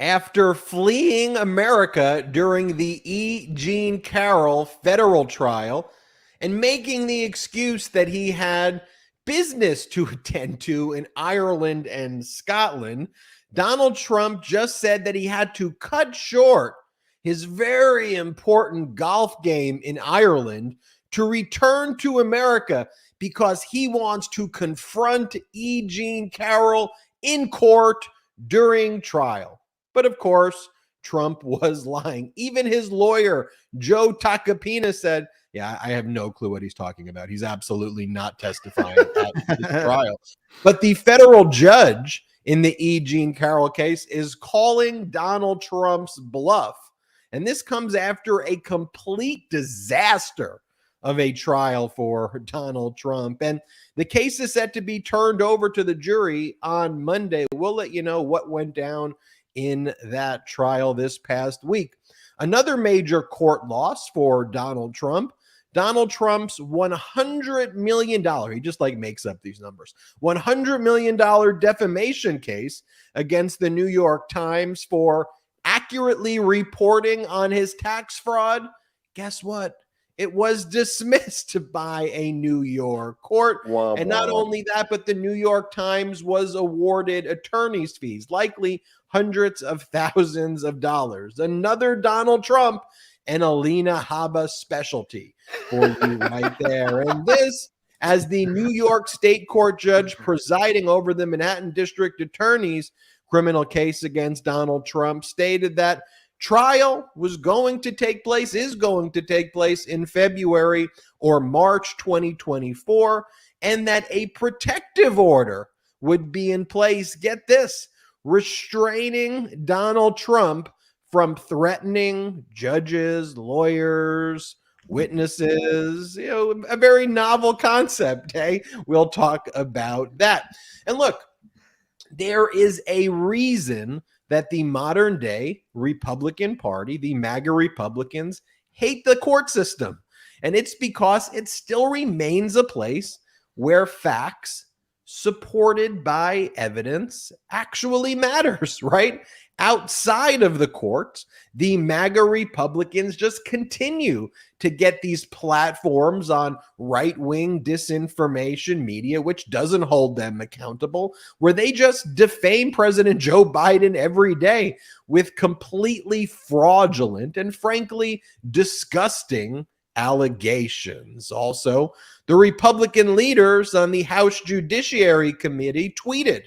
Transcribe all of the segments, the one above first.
after fleeing America during the E. Jean Carroll federal trial and making the excuse that he had business to attend to in Ireland and Scotland, Donald Trump just said that he had to cut short his very important golf game in Ireland to return to America because he wants to confront E. Jean Carroll in court during trial. But of course, Trump was lying. Even his lawyer, Joe Tacopina, said, yeah, I have no clue what he's talking about. He's absolutely not testifying at this trial. But the federal judge in the E. Jean Carroll case is calling Donald Trump's bluff. And this comes after a complete disaster of a trial for Donald Trump. And the case is set to be turned over to the jury on Monday. We'll let you know what went down in that trial this past week. Another major court loss for Donald Trump. Donald Trump's $100 million, he just like makes up these numbers, $100 million defamation case against the New York Times for accurately reporting on his tax fraud. Guess what? It was dismissed by a New York court. And not only that, but the New York Times was awarded attorney's fees, likely hundreds of thousands of dollars. Another Donald Trump and Alina Habba specialty for you right there. And this, as the New York State Court judge presiding over the Manhattan District Attorney's criminal case against Donald Trump, stated that trial is going to take place in February or March 2024, and that a protective order would be in place, get this, restraining Donald Trump from threatening judges, lawyers, witnesses. A very novel concept, hey? We'll talk about that. And look, there is a reason that the modern day Republican Party, the MAGA Republicans, hate the court system. And it's because it still remains a place where facts supported by evidence actually matters, right? Outside of the courts, the MAGA Republicans just continue to get these platforms on right-wing disinformation media, which doesn't hold them accountable, where they just defame President Joe Biden every day with completely fraudulent and frankly disgusting allegations. Also, the Republican leaders on the House Judiciary Committee tweeted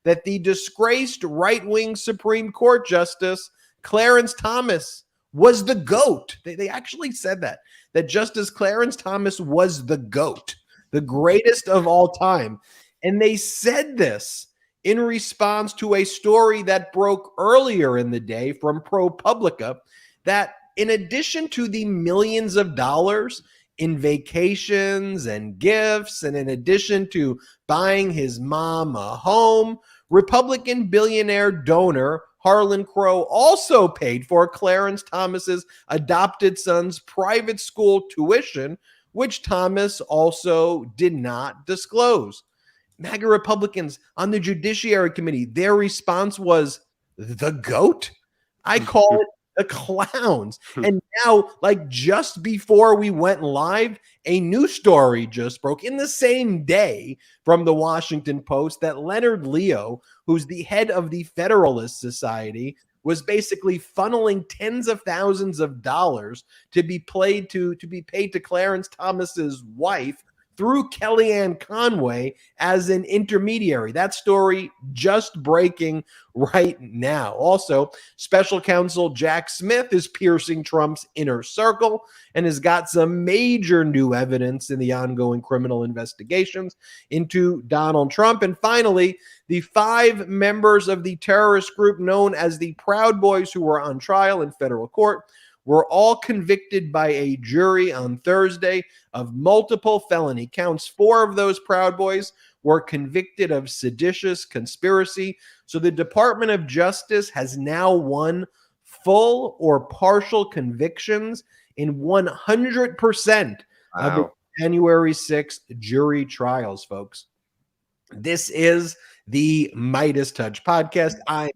that the disgraced right-wing Supreme Court Justice Clarence Thomas was the GOAT. They actually said that Justice Clarence Thomas was the GOAT, the greatest of all time. And they said this in response to a story that broke earlier in the day from ProPublica that in addition to the millions of dollars in vacations and gifts, and in addition to buying his mom a home, Republican billionaire donor Harlan Crow also paid for Clarence Thomas's adopted son's private school tuition, which Thomas also did not disclose. MAGA Republicans on the Judiciary Committee, their response was the GOAT? I call it the clowns. And now, like just before we went live, a new story just broke in the same day from the Washington Post that Leonard Leo, who's the head of the Federalist Society, was basically funneling tens of thousands of dollars to be paid to Clarence Thomas's wife through Kellyanne Conway as an intermediary. That story just breaking right now. Also, special counsel Jack Smith is piercing Trump's inner circle and has got some major new evidence in the ongoing criminal investigations into Donald Trump. And finally, the 5 members of the terrorist group known as the Proud Boys who were on trial in federal court were all convicted by a jury on Thursday of multiple felony counts. 4 of those Proud Boys were convicted of seditious conspiracy. So the Department of Justice has now won full or partial convictions in 100% of the January 6th jury trials, folks. This is the Midas Touch podcast. I'm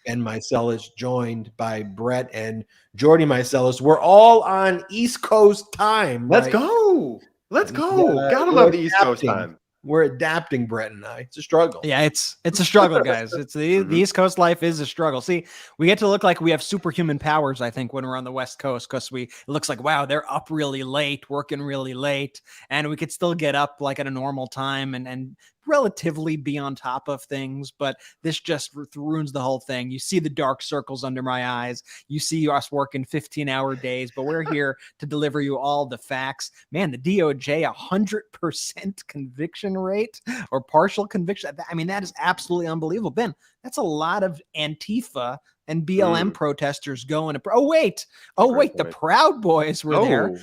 Ben Meiselas, joined by Brett and Jordy Meiselas. We're all on East Coast time. Let's go. Let's go. Gotta love the East Coast time. We're adapting, Brett and I. It's a struggle. Yeah, it's a struggle, guys. It's the East Coast life is a struggle. See, we get to look like we have superhuman powers, I think, when we're on the West Coast, because it looks like, wow, they're up really late, working really late, and we could still get up like at a normal time and relatively be on top of things, but this just ruins the whole thing. You see the dark circles under my eyes. You see us working 15-hour days, but we're here to deliver you all the facts. Man, the DOJ, 100% conviction rate or partial conviction. I mean, that is absolutely unbelievable. Ben, that's a lot of Antifa and BLM protesters going to, the Proud Boys were there.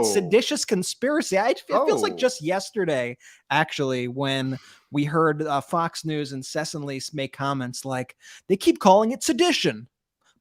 Seditious conspiracy. It feels like just yesterday, actually, when we heard Fox News incessantly make comments like, they keep calling it sedition,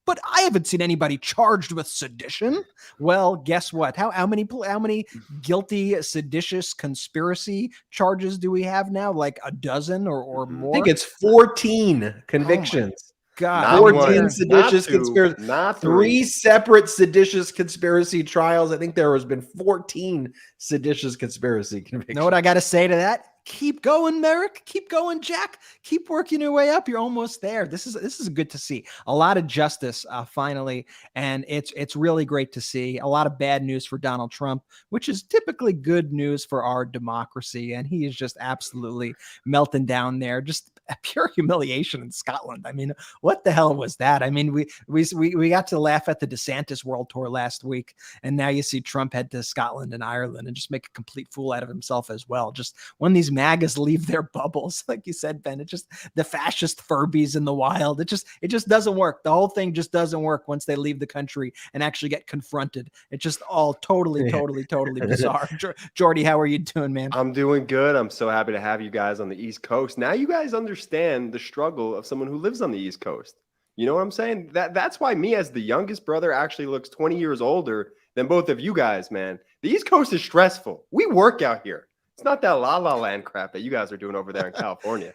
but I haven't seen anybody charged with sedition. Well, guess what? How many guilty seditious conspiracy charges do we have now? Like a dozen or more? I think it's 14 convictions. God, 14 seditious conspiracy, not 3 separate seditious conspiracy trials. I think there has been 14 seditious conspiracy convictions. Know what I got to say to that? Keep going, Merrick. Keep going, Jack. Keep working your way up. You're almost there. This is good to see. A lot of justice finally, and it's really great to see. A lot of bad news for Donald Trump, which is typically good news for our democracy, and he is just absolutely melting down there. Just a pure humiliation in Scotland. I mean, what the hell was that? I mean, we got to laugh at the DeSantis World Tour last week, and now you see Trump head to Scotland and Ireland and just make a complete fool out of himself as well. Just when these MAGAs leave their bubbles, like you said, Ben, it just the fascist Furbies in the wild. It just doesn't work. The whole thing just doesn't work once they leave the country and actually get confronted. It's just all totally bizarre. Jordy, how are you doing, man? I'm doing good. I'm so happy to have you guys on the East Coast. Now you guys understand the struggle of someone who lives on the East Coast. You know what I'm saying? That's why me as the youngest brother actually looks 20 years older than both of you guys, man. The East Coast is stressful. We work out here. It's not that La La Land crap that you guys are doing over there in California.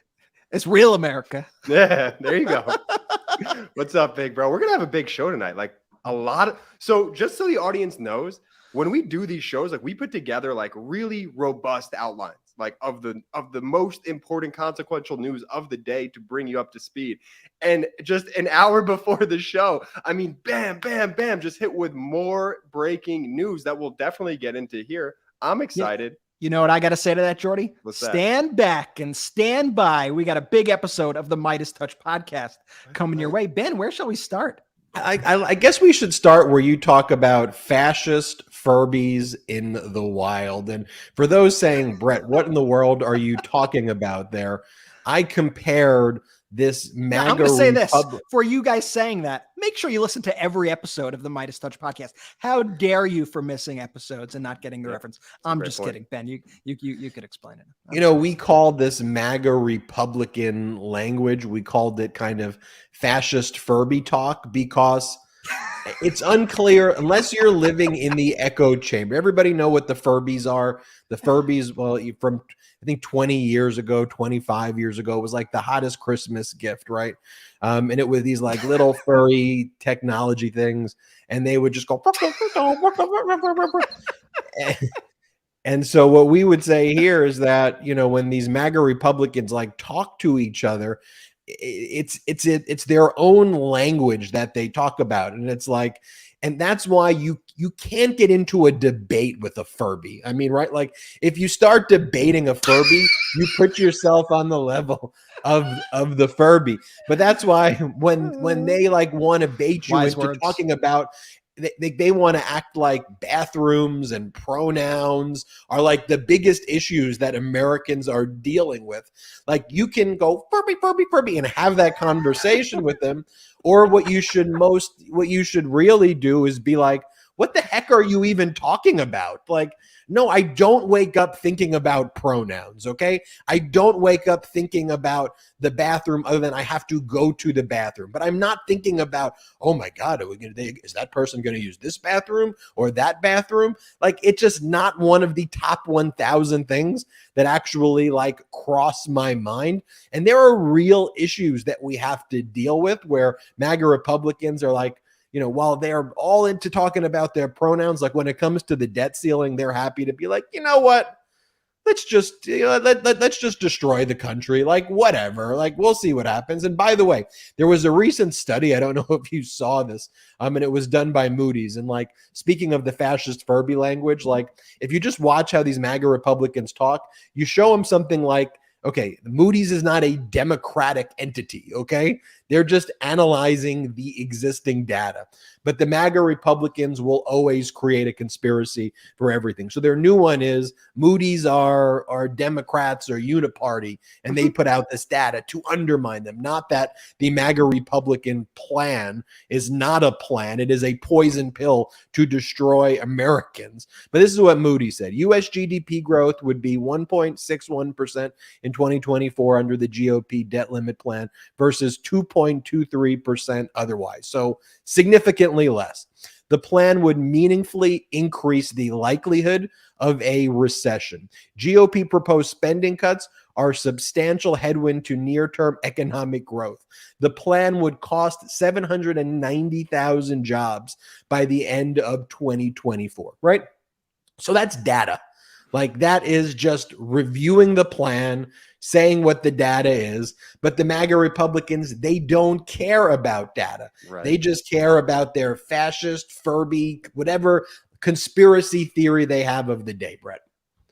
It's real America. Yeah, there you go. What's up, big bro? We're going to have a big show tonight. Like so just so the audience knows, when we do these shows, like we put together like really robust outlines, like of the most important consequential news of the day to bring you up to speed. And just an hour before the show, I mean, bam, bam, bam, just hit with more breaking news that we'll definitely get into here. I'm excited. Yeah. You know what I got to say to that, Jordy? Stand back and stand by. We got a big episode of the Midas Touch podcast coming your way. Ben, where shall we start? I guess we should start where you talk about fascist Furbies in the wild. And for those saying, Brett, what in the world are you talking about there? I compared this MAGA I'm going to say this for you guys saying that. Make sure you listen to every episode of the Midas Touch podcast. How dare you for missing episodes and not getting the reference? I'm just kidding, Ben. You could explain it. You know, we called this MAGA Republican language. We called it kind of fascist Furby talk because it's unclear unless you're living in the echo chamber. Everybody know what the Furbies are. The Furbies, well, from I think 20 years ago, 25 years ago, it was like the hottest Christmas gift, right? And it was these like little furry technology things, and they would just go. And so what we would say here is that, you know, when these MAGA Republicans like talk to each other, it's their own language that they talk about, and it's like, and that's why you can't get into a debate with a Furby. I mean, right? Like if you start debating a Furby, you put yourself on the level of the Furby. But that's why when they like want to bait you into talking about, they want to act like bathrooms and pronouns are like the biggest issues that Americans are dealing with. Like you can go Furby, Furby, Furby and have that conversation with them. Or what you should really do is be like, what the heck are you even talking about? Like, no, I don't wake up thinking about pronouns, okay? I don't wake up thinking about the bathroom other than I have to go to the bathroom. But I'm not thinking about, oh my God, is that person going to use this bathroom or that bathroom? Like, it's just not one of the top 1,000 things that actually like cross my mind. And there are real issues that we have to deal with where MAGA Republicans are like, while they're all into talking about their pronouns, like when it comes to the debt ceiling, they're happy to be like, you know what? Let's just let's just destroy the country. Like, whatever. Like, we'll see what happens. And by the way, there was a recent study. I don't know if you saw this. And it was done by Moody's. And like, speaking of the fascist Furby language, like if you just watch how these MAGA Republicans talk, you show them something like, okay, Moody's is not a democratic entity, okay? They're just analyzing the existing data. But the MAGA Republicans will always create a conspiracy for everything. So their new one is Moody's are Democrats or uniparty, and they put out this data to undermine them. Not that the MAGA Republican plan is not a plan. It is a poison pill to destroy Americans. But this is what Moody's said. U.S. GDP growth would be 1.61% in 2024 under the GOP debt limit plan versus 2.23% otherwise. So significantly less. The plan would meaningfully increase the likelihood of a recession. GOP proposed spending cuts are a substantial headwind to near-term economic growth. The plan would cost 790,000 jobs by the end of 2024, right? So that's data. Like, that is just reviewing the plan, saying what the data is. But the MAGA Republicans, they don't care about data. Right. They just care about their fascist, Furby, whatever conspiracy theory they have of the day, Brett.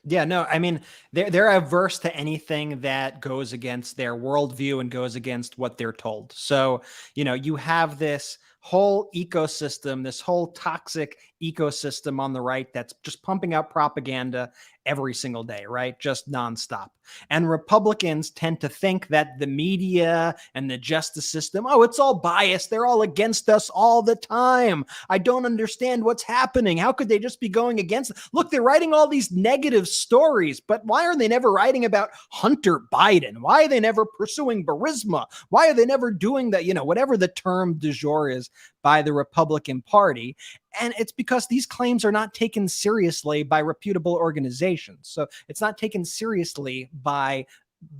Yeah, no, I mean, they're averse to anything that goes against their worldview and goes against what they're told. So, you have this whole ecosystem, this whole toxic ecosystem on the right that's just pumping out propaganda every single day, right? Just nonstop. And Republicans tend to think that the media and the justice system, oh, it's all biased. They're all against us all the time. I don't understand what's happening. How could they just be going against? Look, they're writing all these negative stories, but why are they never writing about Hunter Biden? Why are they never pursuing Burisma? Why are they never doing that? Whatever the term du jour is by the Republican Party. And it's because these claims are not taken seriously by reputable organizations. So it's not taken seriously by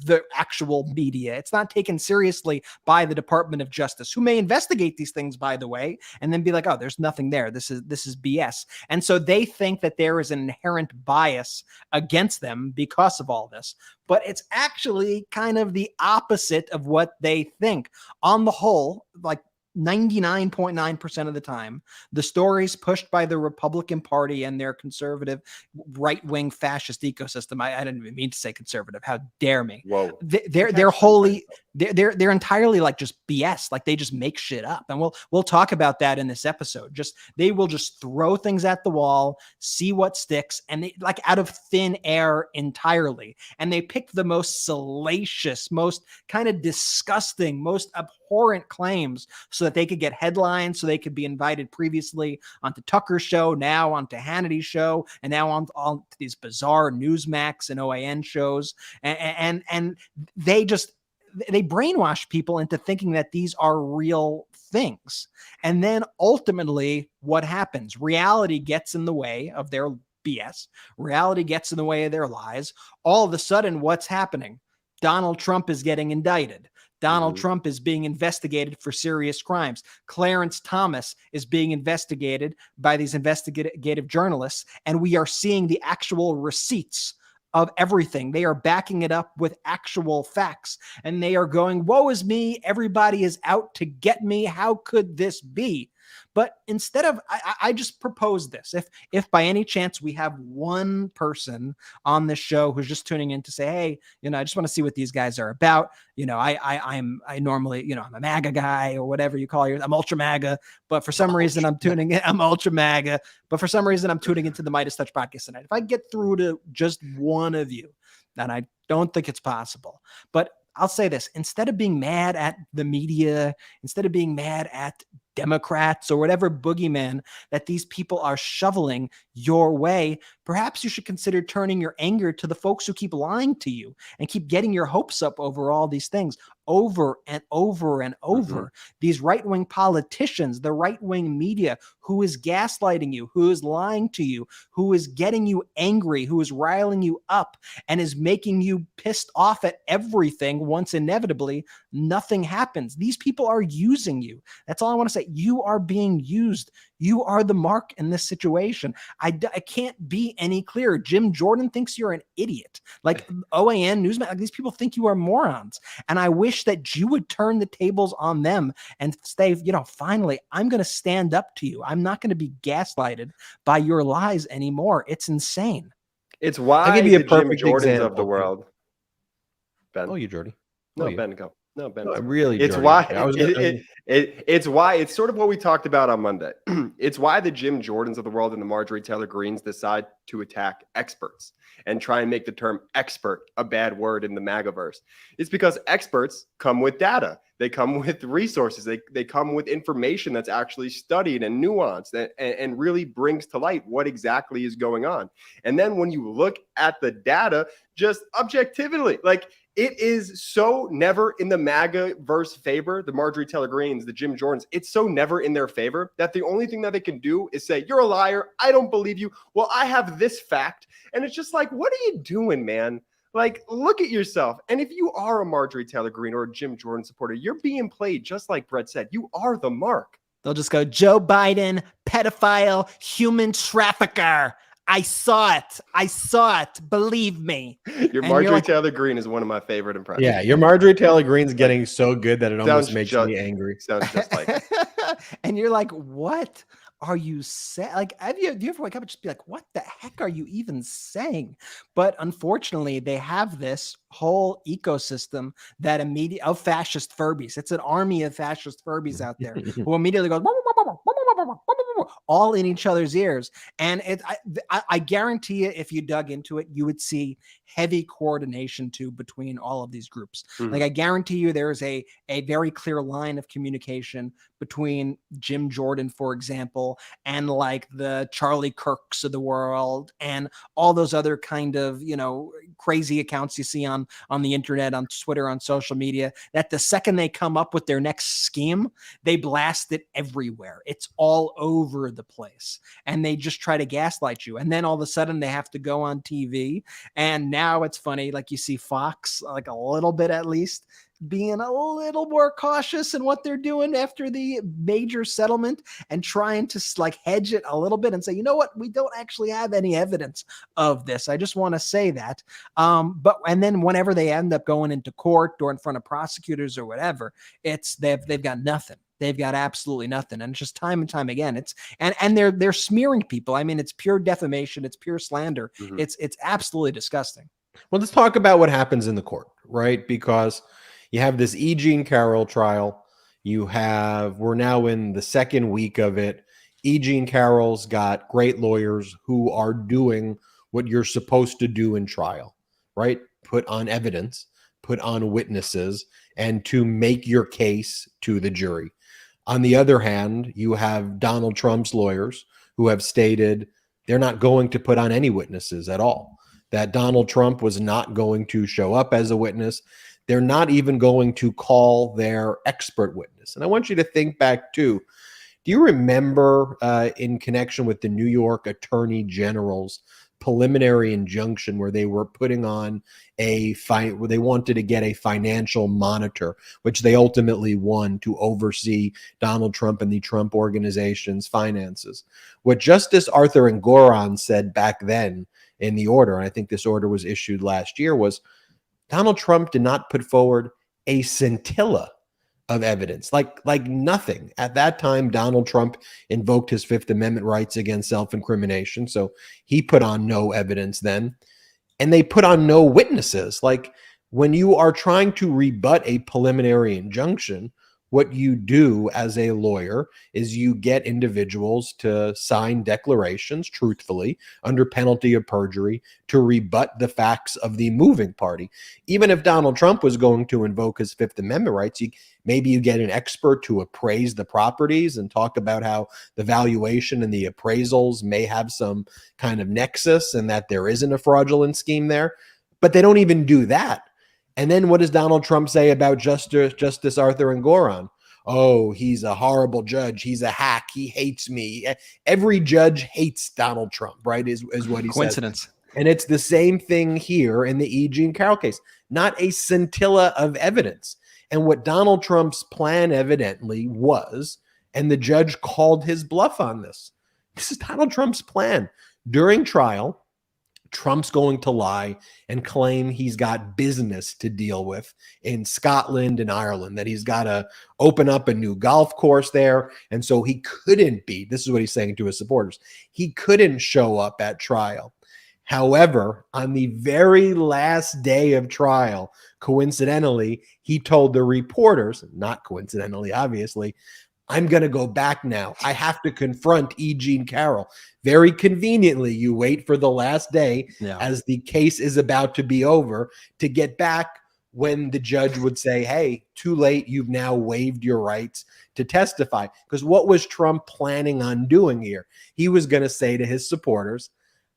the actual media. It's not taken seriously by the Department of Justice, who may investigate these things, by the way, and then be like, oh, there's nothing there. This is BS. And so they think that there is an inherent bias against them because of all this. But it's actually kind of the opposite of what they think. On the whole, like 99.9% of the time, the stories pushed by the Republican Party and their conservative right-wing fascist ecosystem. I didn't even mean to say conservative. How dare me? Whoa. They're wholly, they're entirely like just BS. Like, they just make shit up. And we'll talk about that in this episode. They will just throw things at the wall, see what sticks, and they, like, out of thin air entirely. And they pick the most salacious, most kind of disgusting, most abhorrent claims so that they could get headlines, so they could be invited previously onto Tucker's show, now onto Hannity's show, and now on these bizarre Newsmax and OAN shows. And they brainwash people into thinking that these are real things. And then ultimately what happens? Reality gets in the way of their BS. Reality gets in the way of their lies. All of a sudden, what's happening? Donald Trump is getting indicted. Donald Trump is being investigated for serious crimes. Clarence Thomas is being investigated by these investigative journalists, and we are seeing the actual receipts of everything. They are backing it up with actual facts, and they are going, woe is me, everybody is out to get me. How could this be? But instead of, I just propose this. If by any chance we have one person on this show who's just tuning in to say, hey, I just want to see what these guys are about. I normally, I'm a MAGA guy or whatever you call yours. I'm ultra MAGA, but for some reason I'm tuning in. I'm ultra MAGA, but for some reason I'm tuning into the Midas Touch podcast tonight. If I get through to just one of you, and I don't think it's possible, but I'll say this: instead of being mad at the media, instead of being mad at Democrats or whatever boogeyman that these people are shoveling your way, perhaps you should consider turning your anger to the folks who keep lying to you and keep getting your hopes up over all these things over and over and over. These right-wing politicians, the right-wing media, who is gaslighting you, who is lying to you, who is getting you angry, who is riling you up and is making you pissed off at everything once inevitably nothing happens. These people are using you. That's all I want to say. You are being used. You are the mark in this situation. I can't be any clearer. Jim Jordan thinks you're an idiot. Like OAN, Newsman, like these people think you are morons. And I wish that you would turn the tables on them and say, finally, I'm going to stand up to you. I'm not going to be gaslighted by your lies anymore. It's insane. It's why I'll give you a the Jim perfect Jordans example. of the world. Ben. Oh, you, Jordy. No, Oh, you. Ben, go. No, Ben. No, really, It's Jordy. why I was it's why it's sort of what we talked about on Monday. It's why the Jim Jordans of the world and the Marjorie Taylor Greens decide to attack experts and try and make the term expert a bad word in the MAGAverse. It's because experts come with data. They come with resources. They come with information that's actually studied and nuanced and really brings to light what exactly is going on. And then when you look at the data, just objectively, like it is so never in the MAGA-verse favor, the Marjorie Taylor Greens, the Jim Jordans, it's so never in their favor that the only thing that they can do is say, you're a liar. I don't believe you. Well, I have this fact. And it's just like, what are you doing, man? Like, look at yourself. And if you are a Marjorie Taylor Greene or a Jim Jordan supporter, you're being played just like Brett said. You are the mark. They'll just go, Joe Biden, pedophile, human trafficker. I saw it. I saw it. Believe me. Your Marjorie Taylor Greene is one of my favorite impressions. Yeah, your Marjorie Taylor Greene's getting so good that it almost makes me angry. Sounds just like it. And you're like, what are you saying? Like, do you ever wake up and just be like, what the heck are you even saying? But unfortunately, they have this whole ecosystem that of fascist Furbies. It's an army of fascist Furbies out there who immediately goes all in each other's ears. And I guarantee you, if you dug into it, you would see heavy coordination too between all of these groups. Like I guarantee you there is a very clear line of communication between Jim Jordan, for example, and like the Charlie Kirks of the world and all those other kind of, crazy accounts you see on the internet, on Twitter, on social media, that the second they come up with their next scheme, they blast it everywhere. It's all over the place. And they just try to gaslight you. And then all of a sudden they have to go on TV. And now it's funny, like you see Fox, like a little bit at least, being a little more cautious in what they're doing after the major settlement and trying to like hedge it a little bit and say, you know what, we don't actually have any evidence of this. I just want to say that. And then whenever they end up going into court or in front of prosecutors or whatever, they've got nothing. They've got absolutely nothing. And it's just time and time again. And they're smearing people. I mean, it's pure defamation. It's pure slander. It's absolutely disgusting. Well, let's talk about what happens in the court, right? Because you have this E. Jean Carroll trial. We're now in the second week of it. E. Jean Carroll's got great lawyers who are doing what you're supposed to do in trial, right? Put on evidence, put on witnesses, and to make your case to the jury. On the other hand, you have Donald Trump's lawyers who have stated they're not going to put on any witnesses at all, that Donald Trump was not going to show up as a witness. They're not even going to call their expert witness. And I want you to think back too. Do you remember in connection with the New York Attorney General's preliminary injunction where they were putting on where they wanted to get a financial monitor, which they ultimately won, to oversee Donald Trump and the Trump organization's finances? What Justice Arthur Engoron said back then in the order, and I think this order was issued last year, was Donald Trump did not put forward a scintilla of evidence, like nothing. At that time, Donald Trump invoked his Fifth Amendment rights against self-incrimination, so he put on no evidence then. And they put on no witnesses. Like when you are trying to rebut a preliminary injunction, what you do as a lawyer is you get individuals to sign declarations truthfully under penalty of perjury to rebut the facts of the moving party. Even if Donald Trump was going to invoke his Fifth Amendment rights, maybe you get an expert to appraise the properties and talk about how the valuation and the appraisals may have some kind of nexus and that there isn't a fraudulent scheme there. But they don't even do that. And then what does Donald Trump say about Justice Arthur Engoron? Oh, he's a horrible judge. He's a hack. He hates me. Every judge hates Donald Trump, right? Is what he Coincidence. says. And it's the same thing here in the E. Jean Carroll case. Not a scintilla of evidence. And what Donald Trump's plan evidently was, and the judge called his bluff on this. This is Donald Trump's plan. During trial, Trump's going to lie and claim he's got business to deal with in Scotland and Ireland, that he's got to open up a new golf course there. And so he couldn't be, this is what he's saying to his supporters, he couldn't show up at trial. However, on the very last day of trial, coincidentally, he told the reporters, not coincidentally, obviously, I'm going to go back now. I have to confront E. Jean Carroll. Very conveniently, you wait for the last day as the case is about to be over to get back when the judge would say, hey, too late. You've now waived your rights to testify. Because what was Trump planning on doing here? He was going to say to his supporters,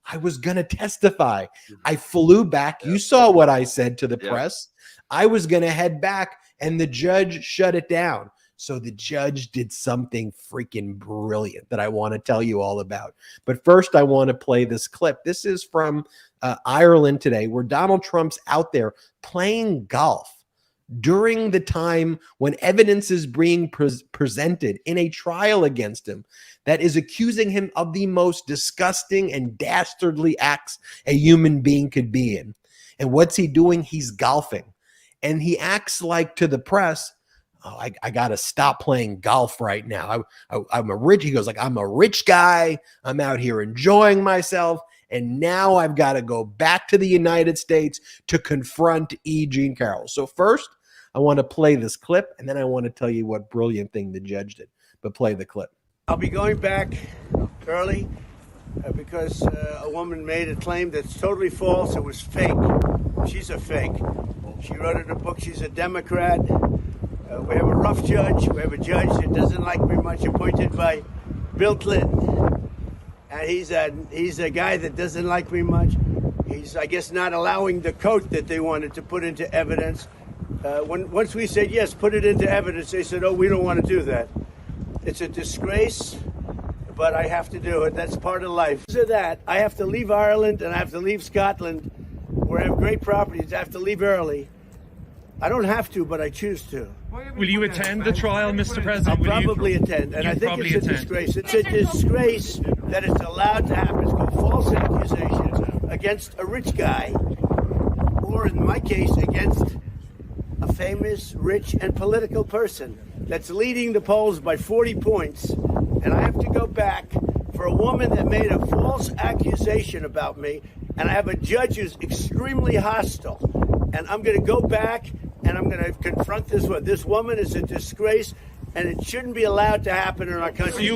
I was going to testify. I flew back. You saw what I said to the press. I was going to head back, and the judge shut it down. So the judge did something freaking brilliant that I want to tell you all about. But first, I want to play this clip. This is from Ireland today, where Donald Trump's out there playing golf during the time when evidence is being presented in a trial against him that is accusing him of the most disgusting and dastardly acts a human being could be in. And what's he doing? He's golfing. And he acts like to the press, oh, I got to stop playing golf right now. I'm a rich, he goes like, I'm a rich guy. I'm out here enjoying myself. And now I've got to go back to the United States to confront E. Jean Carroll. So first, I want to play this clip, and then I want to tell you what brilliant thing the judge did. But play the clip. I'll be going back early because a woman made a claim that's totally false. It was fake. She's a fake. She wrote in a book she's a Democrat. We have a rough judge. We have a judge that doesn't like me much, appointed by Bill Clinton. And he's a guy that doesn't like me much. He's, I guess, not allowing the coat that they wanted to put into evidence. Once we said, yes, put it into evidence, they said, oh, we don't want to do that. It's a disgrace, but I have to do it. That's part of life. Because of that, I have to leave Ireland and I have to leave Scotland, where I have great properties. I have to leave early. I don't have to, but I choose to. Will you attend the trial, Mr. President? I'll probably attend, and I think it's a disgrace. It's a disgrace that it's allowed to happen. It's called false accusations against a rich guy, or in my case, against a famous, rich, and political person that's leading the polls by 40 points. And I have to go back for a woman that made a false accusation about me, and I have a judge who's extremely hostile. And I'm going to go back and I'm going to confront this woman. This woman is a disgrace, and it shouldn't be allowed to happen in our country.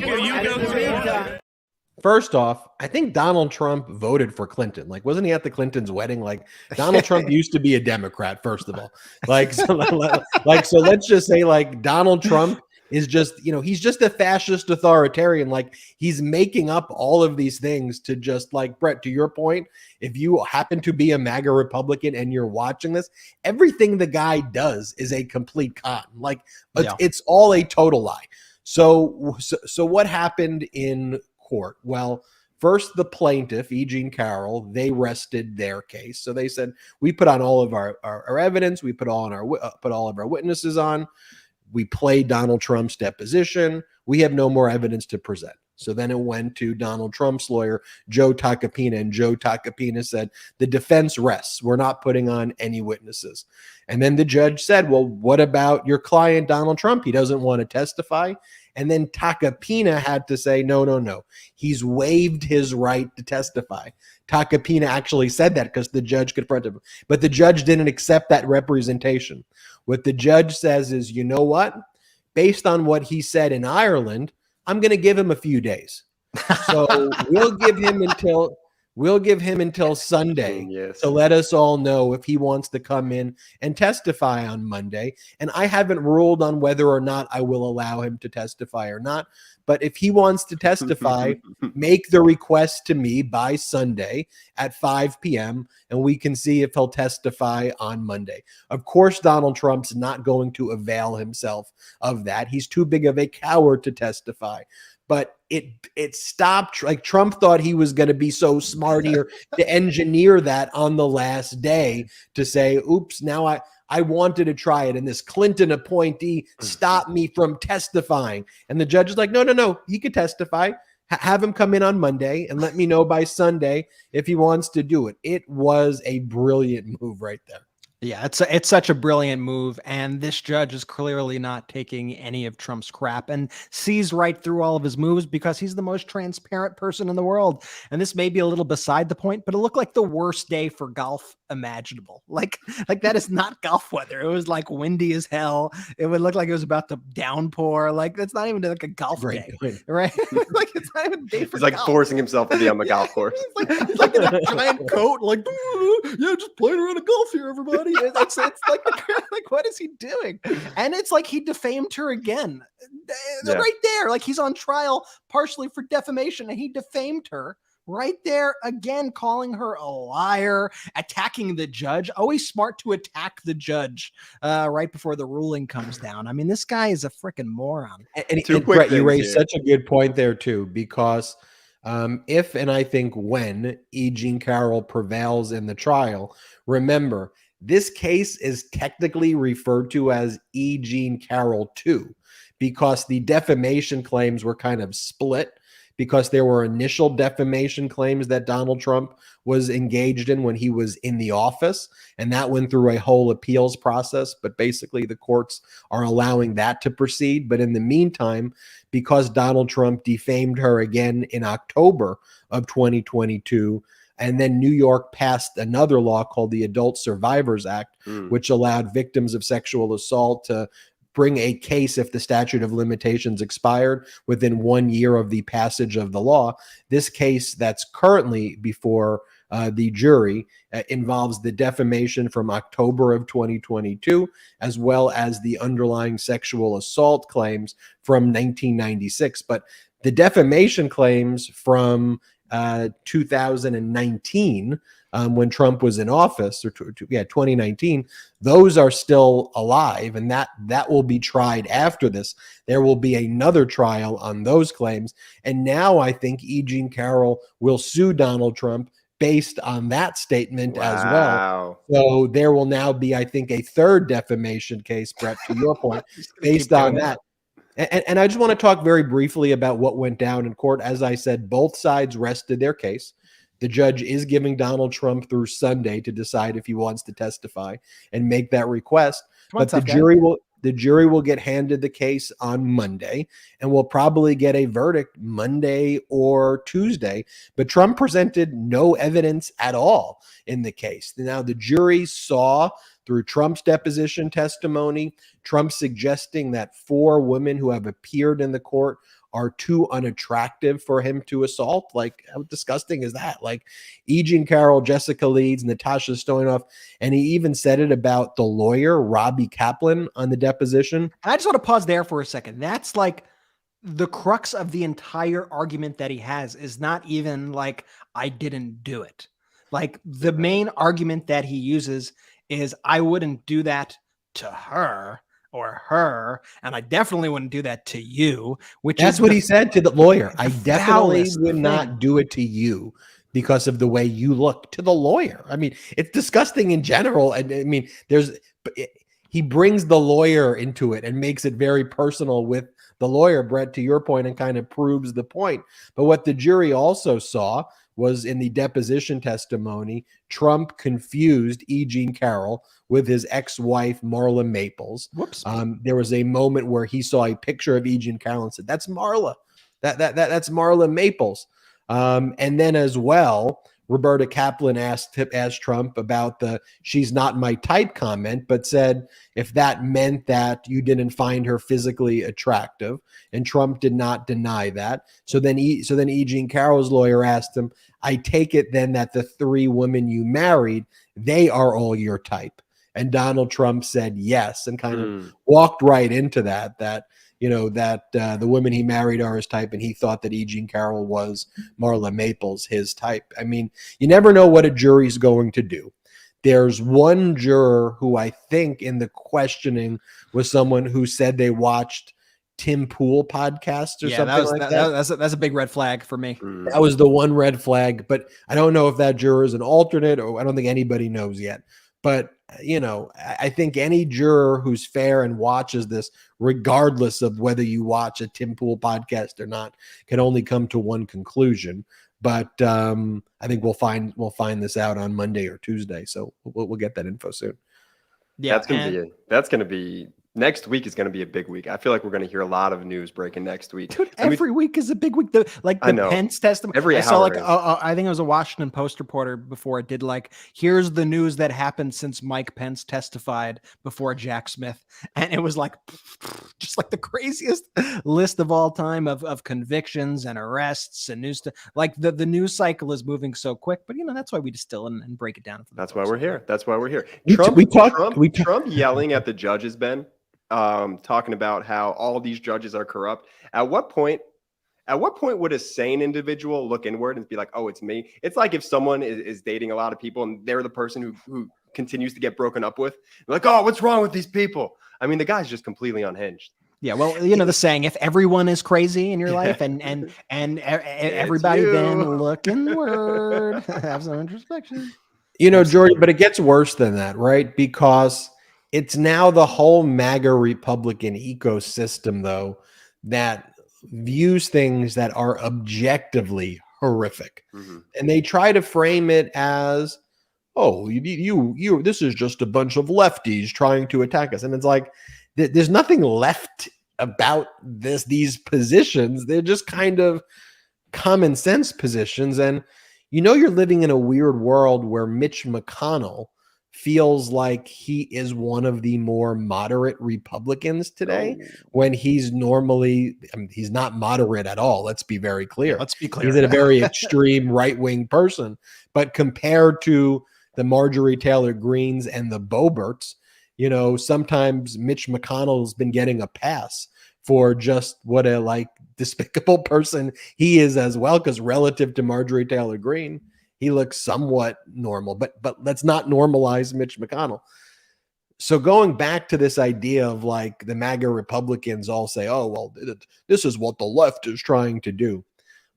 First off, I think Donald Trump voted for Clinton. Like, wasn't he at the Clinton's wedding? Like, Donald Trump used to be a Democrat, first of all. Like, so let's just say, like, Donald Trump is just, he's just a fascist authoritarian. Like, he's making up all of these things to just, like, Brett, to your point, if you happen to be a MAGA Republican and you're watching this, everything the guy does is a complete con. Like, it's all a total lie. So what happened in court? Well, first, the plaintiff, E. Jean Carroll, they rested their case. So they said, we put on all of our evidence. We put all of our witnesses on. We played Donald Trump's deposition. We have no more evidence to present. So then it went to Donald Trump's lawyer, Joe Tacopina, and Joe Tacopina said, the defense rests. We're not putting on any witnesses. And then the judge said, well, what about your client, Donald Trump? He doesn't want to testify. And then Tacopina had to say, no. He's waived his right to testify. Tacopina actually said that because the judge confronted him. But the judge didn't accept that representation. What the judge says is, you know what? based on what he said in Ireland, I'm going to give him a few days. So we'll give him until Sunday Yes. to let us all know if he wants to come in and testify on Monday. And I haven't ruled on whether or not I will allow him to testify or not. But if he wants to testify, make the request to me by Sunday at 5 p.m. and we can see if he'll testify on Monday. Of course, Donald Trump's not going to avail himself of that. He's too big of a coward to testify. But it stopped. Like Trump thought he was going to be so smart here to engineer that on the last day to say, oops, now I wanted to try it. And this Clinton appointee stopped me from testifying. And the judge is like, no, he could testify. Have him come in on Monday and let me know by Sunday if he wants to do it. It was a brilliant move right there. Yeah, it's such a brilliant move, and this judge is clearly not taking any of Trump's crap and sees right through all of his moves because he's the most transparent person in the world. And this may be a little beside the point, but it looked like the worst day for golf imaginable. Like that is not golf weather. It was like windy as hell. It would look like it was about to downpour. Like that's not even like a golf day, right? Like it's not even a day for He's like golf. forcing himself to be on the golf course. He's like in a giant coat, like yeah, just playing around a golf here, everybody. It's like what is he doing? And it's like he defamed her again, right there. Like he's on trial partially for defamation, and he defamed her right there again, calling her a liar, attacking the judge. Always smart to attack the judge right before the ruling comes down. I mean, this guy is a freaking moron. And Brett, you raised such a good point there too, because if and I think when E. Jean Carroll prevails in the trial, remember, this case is technically referred to as E. Jean Carroll 2 because the defamation claims were kind of split because there were initial defamation claims that Donald Trump was engaged in when he was in the office, and that went through a whole appeals process. But basically, the courts are allowing that to proceed. But in the meantime, because Donald Trump defamed her again in October of 2022, and then New York passed another law called the Adult Survivors Act, which allowed victims of sexual assault to bring a case if the statute of limitations expired within 1 year of the passage of the law. This case that's currently before the jury involves the defamation from October of 2022, as well as the underlying sexual assault claims from 1996. But the defamation claims from 2019, when Trump was in office, or 2019, those are still alive, and that will be tried after this. There will be another trial on those claims, and now I think E. Jean Carroll will sue Donald Trump based on that statement as well. So there will now be, I think, a third defamation case, Brett, to your point, based on that. And I just want to talk very briefly about what went down in court. As I said, both sides rested their case. The judge is giving Donald Trump through Sunday to decide if he wants to testify and make that request. But the jury will get handed the case on Monday, and will probably get a verdict Monday or Tuesday. But Trump presented no evidence at all in the case. Now, the jury saw through Trump's deposition testimony, Trump suggesting that 4 women who have appeared in the court are too unattractive for him to assault. Like, how disgusting is that? Like, E. Jean Carroll, Jessica Leeds, Natasha Stoynoff, and he even said it about the lawyer, Robbie Kaplan, on the deposition. I just want to pause there for a second. That's like the crux of the entire argument that he has is not even like, I didn't do it. Like, the main argument that he uses is, I wouldn't do that to her or her, and I definitely wouldn't do that to you, which That's is what he said to the lawyer. I definitely foulest would not do it to you because of the way you look. To the lawyer. I mean, it's disgusting in general. And I mean, he brings the lawyer into it and makes it very personal with the lawyer, Brett, to your point, and kind of proves the point. But what the jury also saw was in the deposition testimony, Trump confused E. Jean Carroll with his ex-wife, Marla Maples. Whoops. There was a moment where he saw a picture of E. Jean Carroll and said, "That's Marla. That's Marla Maples." And then as well, Roberta Kaplan asked Trump about the "she's not my type" comment, but said if that meant that you didn't find her physically attractive, and Trump did not deny that. So then E. Jean Carroll's lawyer asked him, "I take it then that the 3 women you married, they are all your type?" And Donald Trump said yes, and kind of walked right into that the women he married are his type, and he thought that E. Jean Carroll was Marla Maples, his type. I mean, you never know what a jury's going to do. There's one juror who I think in the questioning was someone who said they watched Tim Pool podcast or something like that. That's a big red flag for me. That was the one red flag, but I don't know if that juror is an alternate, or I don't think anybody knows yet. But I think any juror who's fair and watches this, regardless of whether you watch a Tim Pool podcast or not, can only come to one conclusion. But I think we'll find this out on Monday or Tuesday, so we'll get that info soon. Yeah, that's gonna be next week is going to be a big week. I feel like we're going to hear a lot of news breaking next week. Dude, every week is a big week. The Pence testimony. I saw I think it was a Washington Post reporter before it did here's the news that happened since Mike Pence testified before Jack Smith. And it was just the craziest list of all time of convictions and arrests and news. The news cycle is moving so quick, but that's why we distill and break it down. That's why we're here. That's why we're here. Trump yelling at the judges, Ben. Talking about how all these judges are corrupt. At what point would a sane individual look inward and be like, "Oh, it's me"? It's like if someone is dating a lot of people and they're the person who continues to get broken up with. They're like, "Oh, what's wrong with these people?" I mean, the guy's just completely unhanged. Yeah, well, the saying, if everyone is crazy in your life and everybody then look inward, have some introspection. Jordy, but it gets worse than that, right? Because it's now the whole MAGA Republican ecosystem, though, that views things that are objectively horrific. Mm-hmm. And they try to frame it as, oh, you this is just a bunch of lefties trying to attack us. And it's like, there's nothing left about these positions. They're just kind of common sense positions. And you're living in a weird world where Mitch McConnell feels like he is one of the more moderate Republicans today, when he's normally, he's not moderate at all. Let's be very clear. He's a very extreme right-wing person. But compared to the Marjorie Taylor Greens and the Boeberts, sometimes Mitch McConnell's been getting a pass for just what a despicable person he is as well, because relative to Marjorie Taylor Greene, he looks somewhat normal, but let's not normalize Mitch McConnell. So going back to this idea of the MAGA Republicans all say, oh, well, this is what the left is trying to do.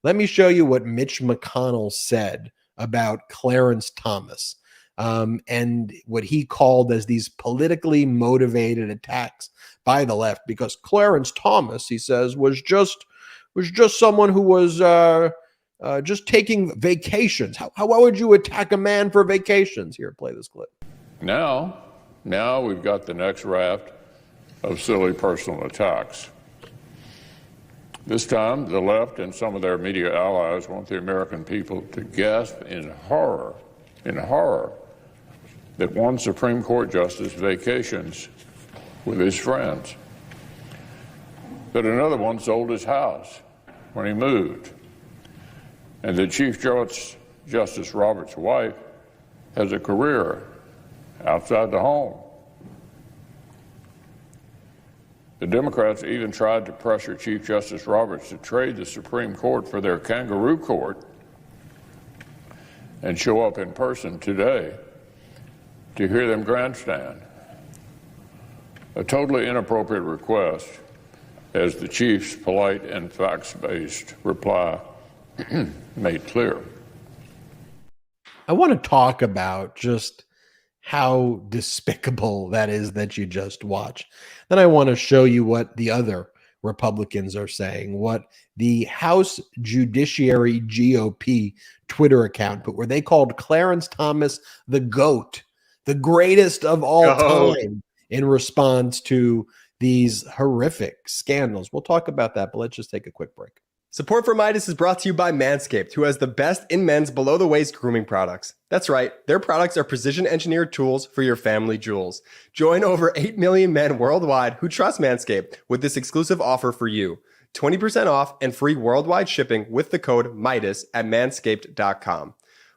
Let me show you what Mitch McConnell said about Clarence Thomas and what he called as these politically motivated attacks by the left, because Clarence Thomas, he says, was just someone who was just taking vacations. How would you attack a man for vacations? Here, play this clip. Now we've got the next raft of silly personal attacks. This time, the left and some of their media allies want the American people to gasp in horror, that one Supreme Court justice vacations with his friends, that another one sold his house when he moved, and that Chief Justice Roberts' wife has a career outside the home. The Democrats even tried to pressure Chief Justice Roberts to trade the Supreme Court for their kangaroo court and show up in person today to hear them grandstand. A totally inappropriate request, as the Chief's polite and facts-based reply made clear. I want to talk about just how despicable that is that you just watched. Then I want to show you what the other Republicans are saying, what the House Judiciary GOP Twitter account put, where they called Clarence Thomas the GOAT, the greatest of all time, in response to these horrific scandals. We'll talk about that, but let's just take a quick break. Support for Midas is brought to you by Manscaped, who has the best in men's below-the-waist grooming products. That's right, their products are precision-engineered tools for your family jewels. Join over 8 million men worldwide who trust Manscaped with this exclusive offer for you. 20% off and free worldwide shipping with the code MIDAS at manscaped.com.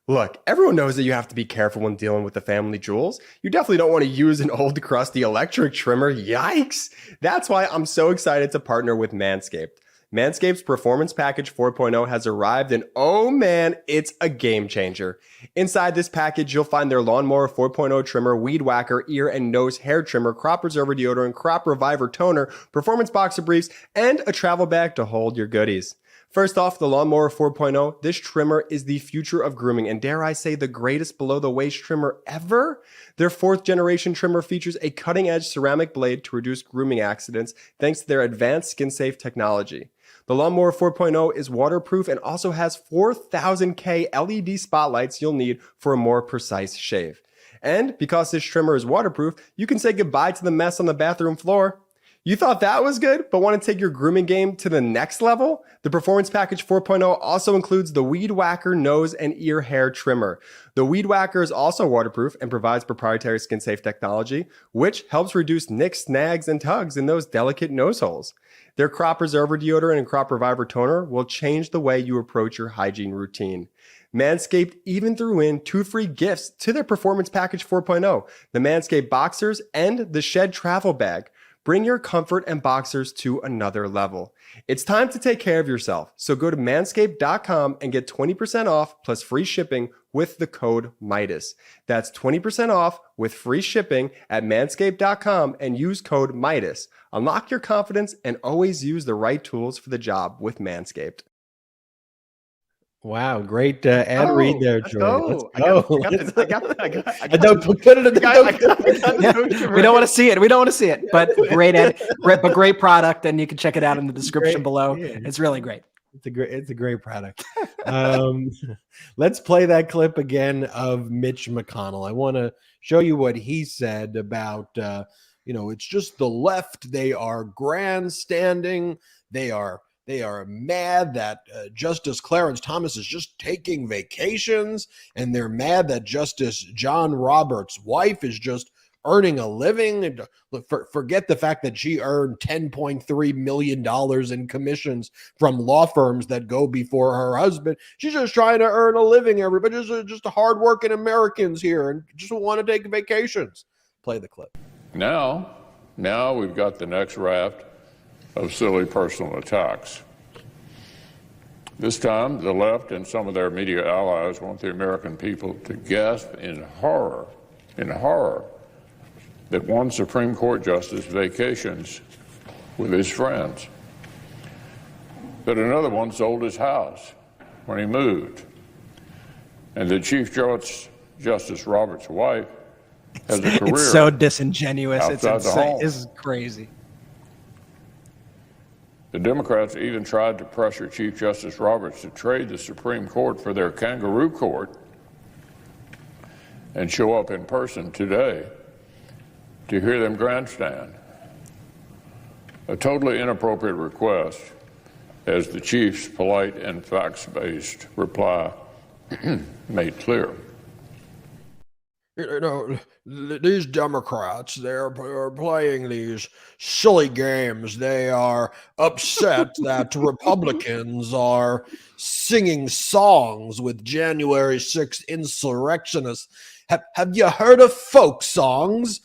Look, everyone knows that you have to be careful when dealing with the family jewels. You definitely don't want to use an old crusty electric trimmer. Yikes! That's why I'm so excited to partner with Manscaped. Manscaped's Performance Package 4.0 has arrived, and oh man, it's a game changer. Inside this package, you'll find their Lawnmower 4.0 trimmer, Weed Whacker, ear and nose hair trimmer, Crop Preserver deodorant, Crop Reviver toner, Performance Boxer briefs, and a travel bag to hold your goodies. First off, the Lawnmower 4.0, this trimmer is the future of grooming, and dare I say the greatest below-the-waist trimmer ever? Their 4th generation trimmer features a cutting-edge ceramic blade to reduce grooming accidents thanks to their advanced skin-safe technology. The Lawnmower 4.0 is waterproof and also has 4,000K LED spotlights you'll need for a more precise shave. And because this trimmer is waterproof, you can say goodbye to the mess on the bathroom floor. You thought that was good, but want to take your grooming game to the next level? The Performance Package 4.0 also includes the Weed Whacker nose and ear hair trimmer. The Weed Whacker is also waterproof and provides proprietary skin-safe technology, which helps reduce nicks, snags, and tugs in those delicate nose holes. Their Crop Preserver deodorant and Crop Reviver toner will change the way you approach your hygiene routine. Manscaped even threw in 2 free gifts to their Performance Package 4.0, the Manscaped Boxers and the Shed Travel Bag. Bring your comfort and boxers to another level. It's time to take care of yourself, so go to manscaped.com and get 20% off plus free shipping with the code MIDAS. That's 20% off with free shipping at manscaped.com and use code MIDAS. Unlock your confidence and always use the right tools for the job with Manscaped. Wow, great ad read there, Let's Joy. go. Let's I got go. the Don't put it in the We don't want to see it. We don't want to see it. But great product, and you can check it out in the description below. Yeah. It's really great. It's a great product. Let's play that clip again of Mitch McConnell. I want to show you what he said about it's just the left. They are grandstanding. They are mad that Justice Clarence Thomas is just taking vacations, and they're mad that Justice John Roberts' wife is just earning a living. And forget the fact that she earned $10.3 million in commissions from law firms that go before her husband. She's just trying to earn a living, everybody. Just hardworking Americans here and just want to take vacations. Play the clip. Now we've got the next raft of silly personal attacks. This time, the left and some of their media allies want the American people to gasp in horror, that one Supreme Court justice vacations with his friends, that another one sold his house when he moved, and that Chief Justice Roberts' wife has a career. It's so disingenuous. It's outside the insane. home. This is crazy. The Democrats even tried to pressure Chief Justice Roberts to trade the Supreme Court for their kangaroo court and show up in person today to hear them grandstand. A totally inappropriate request, as the Chief's polite and facts-based reply made clear. These Democrats, they're playing these silly games. They are upset that Republicans are singing songs with January 6th insurrectionists. Have you heard of folk songs?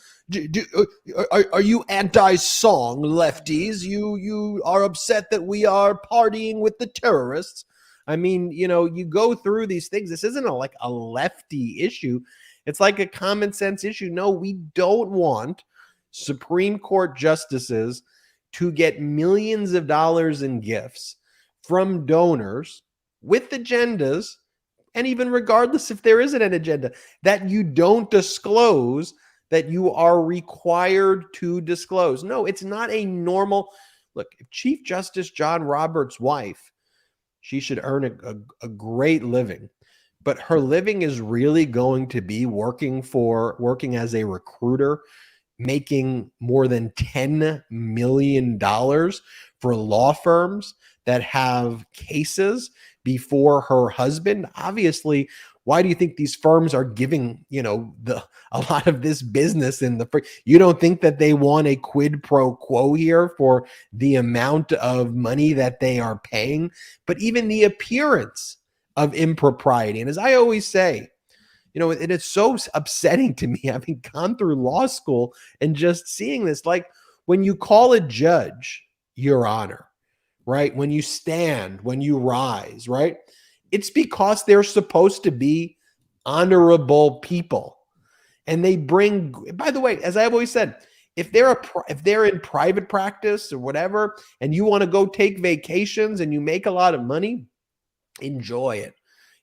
Are you anti-song, lefties? You are upset that we are partying with the terrorists? I mean, you go through these things. This isn't like a lefty issue. It's like a common sense issue. No, we don't want Supreme Court justices to get millions of dollars in gifts from donors with agendas, and even regardless if there isn't an agenda, that you don't disclose, that you are required to disclose. No, it's not a normal look. If Chief Justice John Roberts' wife, she should earn a great living. But her living is really going to be working as a recruiter, making more than $10 million for law firms that have cases before her husband. Obviously, why do you think these firms are giving, a lot of this business in you don't think that they want a quid pro quo here for the amount of money that they are paying, but even the appearance of impropriety. And as I always say, and it's so upsetting to me, having gone through law school and just seeing this, like when you call a judge, Your Honor, right? When you stand, when you rise, right? It's because they're supposed to be honorable people. And they bring, by the way, as I've always said, if they're in private practice or whatever, and you want to go take vacations and you make a lot of money, enjoy it.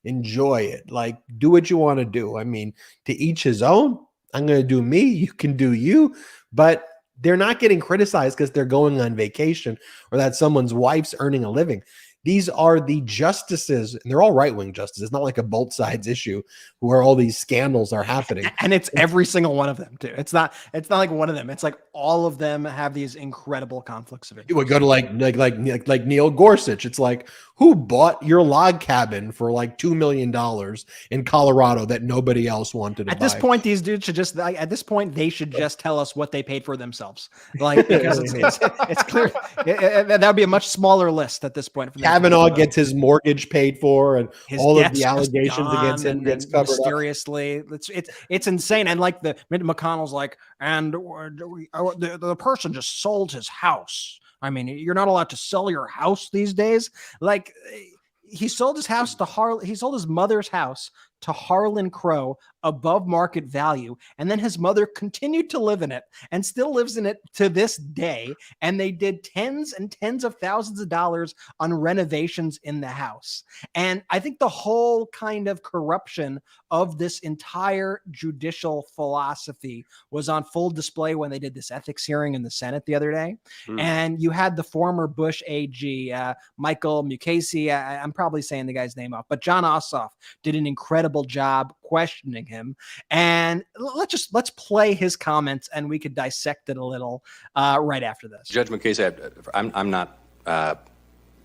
Enjoy it. Like, do what you want to do. I mean, to each his own. I'm going to do me. You can do you. But they're not getting criticized because they're going on vacation or that someone's wife's earning a living. These are the justices, and they're all right-wing justices. It's not like a both sides issue where all these scandals are happening. And it's every single one of them too. It's not like one of them. It's like all of them have these incredible conflicts of interest. You would go to like Neil Gorsuch. It's like, who bought your log cabin for like $2 million in Colorado that nobody else wanted to buy? At this point, these dudes should just, they should just tell us what they paid for themselves. Like, because it's clear that would be a much smaller list at this point. Kavanaugh gets his mortgage paid for, and all of the allegations against him gets covered mysteriously. It's insane. And like McConnell's like, and the person just sold his house. I mean, you're not allowed to sell your house these days. Like, he sold his house to he sold his mother's house to Harlan Crow above market value. And then his mother continued to live in it and still lives in it to this day. And they did tens and tens of thousands of dollars on renovations in the house. And I think the whole kind of corruption of this entire judicial philosophy was on full display when they did this ethics hearing in the Senate the other day. And you had the former Bush AG, Michael Mukasey, I'm probably saying the guy's name off, but John Ossoff did an incredible job questioning him. And let's play his comments and we could dissect it a little right after this. Judge Mukasey, I'm not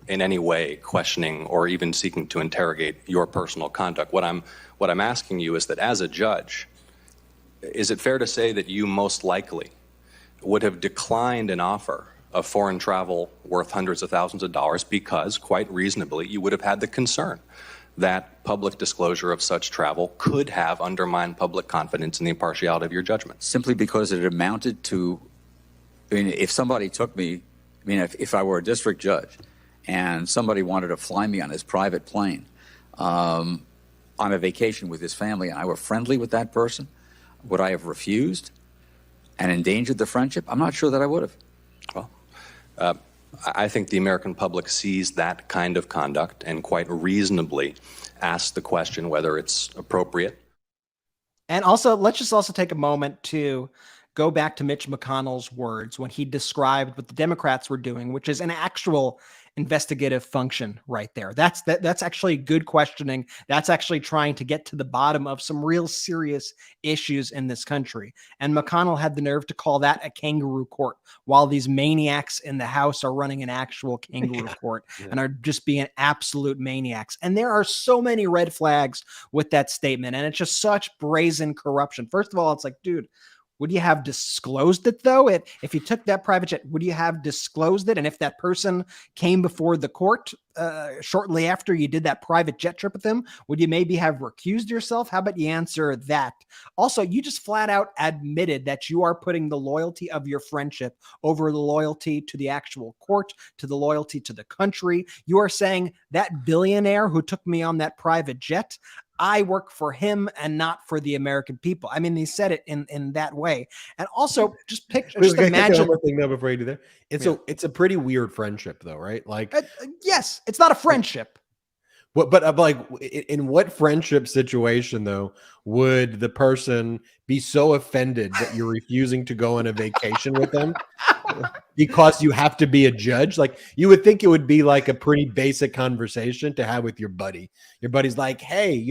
in any way questioning or even seeking to interrogate your personal conduct. What I'm asking you is that as a judge, is it fair to say that you most likely would have declined an offer of foreign travel worth hundreds of thousands of dollars because, quite reasonably, you would have had the concern that public disclosure of such travel could have undermined public confidence in the impartiality of your judgment? Simply because it amounted to, if somebody took me, if I were a district judge and somebody wanted to fly me on his private plane on a vacation with his family and I were friendly with that person, would I have refused and endangered the friendship? I'm not sure that I would have. Well, I think the American public sees that kind of conduct and quite reasonably asks the question whether it's appropriate. And also, let's just also take a moment to go back to Mitch McConnell's words when he described what the Democrats were doing, which is an actual investigative function right there. That's actually good questioning. That's actually trying to get to the bottom of some real serious issues in this country. And McConnell had the nerve to call that a kangaroo court while these maniacs in the House are running an actual kangaroo court and are just being absolute maniacs. And there are so many red flags with that statement. And it's just such brazen corruption. First of all, it's like, dude, would you have disclosed it, though? If you took that private jet, would you have disclosed it? And if that person came before the court shortly after you did that private jet trip with them, would you maybe have recused yourself? How about you answer that? Also, you just flat out admitted that you are putting the loyalty of your friendship over the loyalty to the actual court, to the loyalty to the country. You are saying that billionaire who took me on that private jet, I work for him and not for the American people. I mean, they said it in that way. And also just imagine one more thing though before you do that. It's a pretty weird friendship though, right? Like, yes, it's not a friendship. But I'm like, in what friendship situation though would the person be so offended that you're refusing to go on a vacation with them because you have to be a judge? Like, you would think it would be like a pretty basic conversation to have with your buddy. Your buddy's like, hey,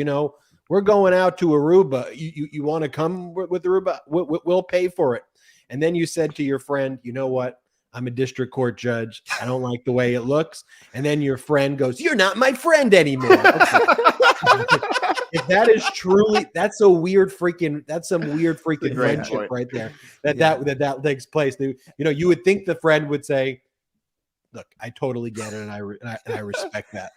we're going out to Aruba. You want to come with Aruba? We'll pay for it. And then you said to your friend, you know what? I'm a district court judge. I don't like the way it looks. And then your friend goes, you're not my friend anymore. Okay. If that is truly, that's some weird freaking great friendship point. right there. That takes place. You would think the friend would say, look, I totally get it, and I respect that.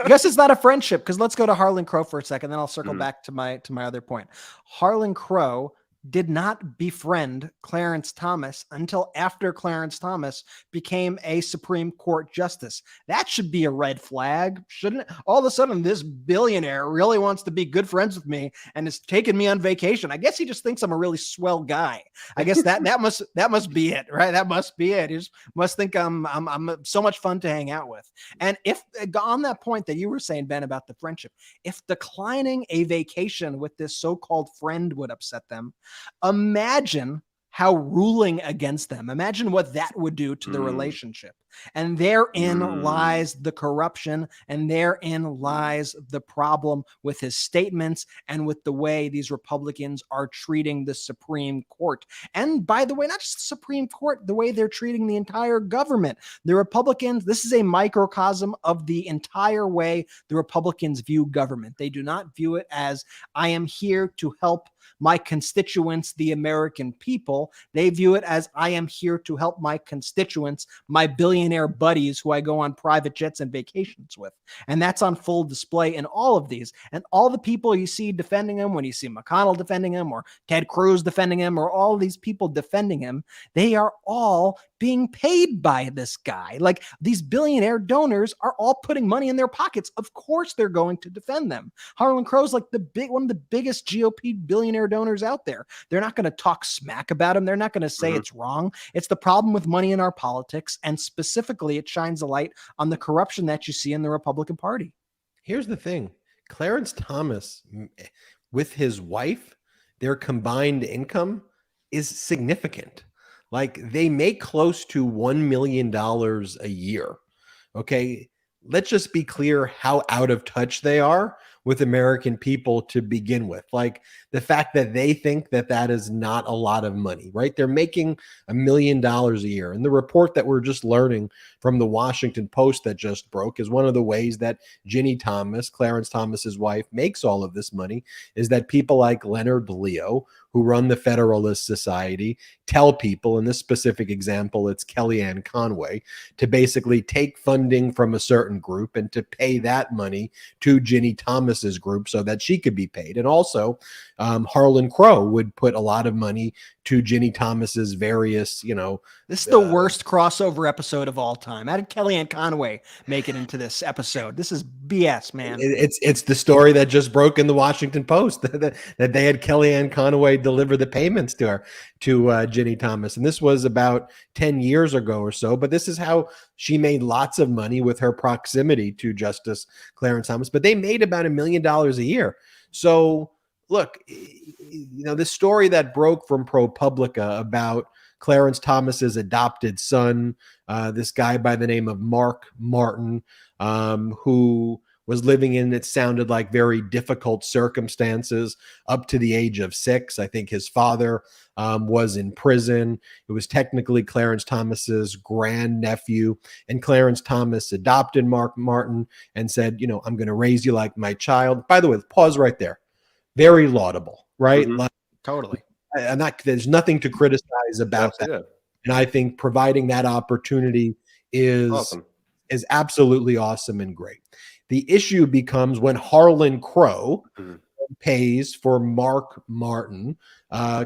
I guess it's not a friendship, because let's go to Harlan Crow for a second, then I'll circle back to my other point. Harlan Crow did not befriend Clarence Thomas until after Clarence Thomas became a Supreme Court justice. That should be a red flag, shouldn't it? All of a sudden, this billionaire really wants to be good friends with me and is taking me on vacation. I guess he just thinks I'm a really swell guy. I guess that must be it, right? That must be it. He just must think I'm so much fun to hang out with. And if on that point that you were saying, Ben, about the friendship, if declining a vacation with this so-called friend would upset them, imagine how ruling against them. Imagine what that would do to the relationship. And therein lies the corruption, and therein lies the problem with his statements and with the way these Republicans are treating the Supreme Court. And by the way, not just the Supreme Court, the way they're treating the entire government. The Republicans, this is a microcosm of the entire way the Republicans view government. They do not view it as, I am here to help my constituents, the American people. They view it as, I am here to help my constituents, my billionaire buddies who I go on private jets and vacations with. And that's on full display in all of these. And all the people you see defending him, when you see McConnell defending him, or Ted Cruz defending him, or all these people defending him, they are all being paid by this guy. Like, these billionaire donors are all putting money in their pockets. Of course they're going to defend them. Harlan Crow's like one of the biggest GOP billionaire donors out there. They're not going to talk smack about him. They're not going to say it's wrong. It's the problem with money in our politics. And specifically, it shines a light on the corruption that you see in the Republican Party. Here's the thing. Clarence Thomas, with his wife, their combined income is significant. Like, they make close to $1 million a year. Okay. Let's just be clear how out of touch they are with American people to begin with. Like, the fact that they think that that is not a lot of money, right? They're making $1 million a year. And the report that we're just learning from the Washington Post that just broke is one of the ways that Ginny Thomas, Clarence Thomas's wife, makes all of this money is that people like Leonard Leo, who run the Federalist Society, tell people, in this specific example, it's Kellyanne Conway, to basically take funding from a certain group and to pay that money to Ginny Thomas's group so that she could be paid. And also, Harlan Crow would put a lot of money to Ginny Thomas's various, This is the worst crossover episode of all time. How did Kellyanne Conway make it into this episode? This is BS, man. It's the story that just broke in the Washington Post that they had Kellyanne Conway deliver the payments to Ginny Thomas. And this was about 10 years ago or so. But this is how she made lots of money with her proximity to Justice Clarence Thomas. But they made about $1 million a year. So look, this story that broke from ProPublica about Clarence Thomas's adopted son, this guy by the name of Mark Martin, who was living in, it sounded like, very difficult circumstances up to the age of 6. I think his father was in prison. It was technically Clarence Thomas's grandnephew, and Clarence Thomas adopted Mark Martin and said, I'm going to raise you like my child. By the way, pause right there. Very laudable, right? Mm-hmm. Like, Totally. There's nothing to criticize about that. And I think providing that opportunity is awesome. Is absolutely awesome and great. The issue becomes when Harlan Crow pays for Mark Martin,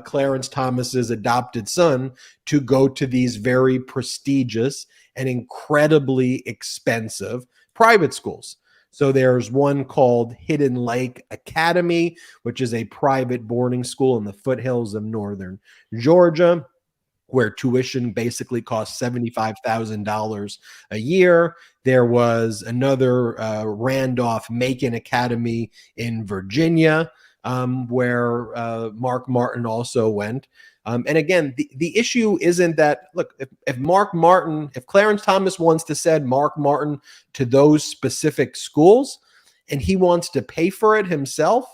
Clarence Thomas's adopted son, to go to these very prestigious and incredibly expensive private schools. So there's one called Hidden Lake Academy, which is a private boarding school in the foothills of northern Georgia, where tuition basically costs $75,000 a year. There was another Randolph-Macon Academy in Virginia, where Mark Martin also went. And again, the issue isn't that, look, if Clarence Thomas wants to send Mark Martin to those specific schools and he wants to pay for it himself,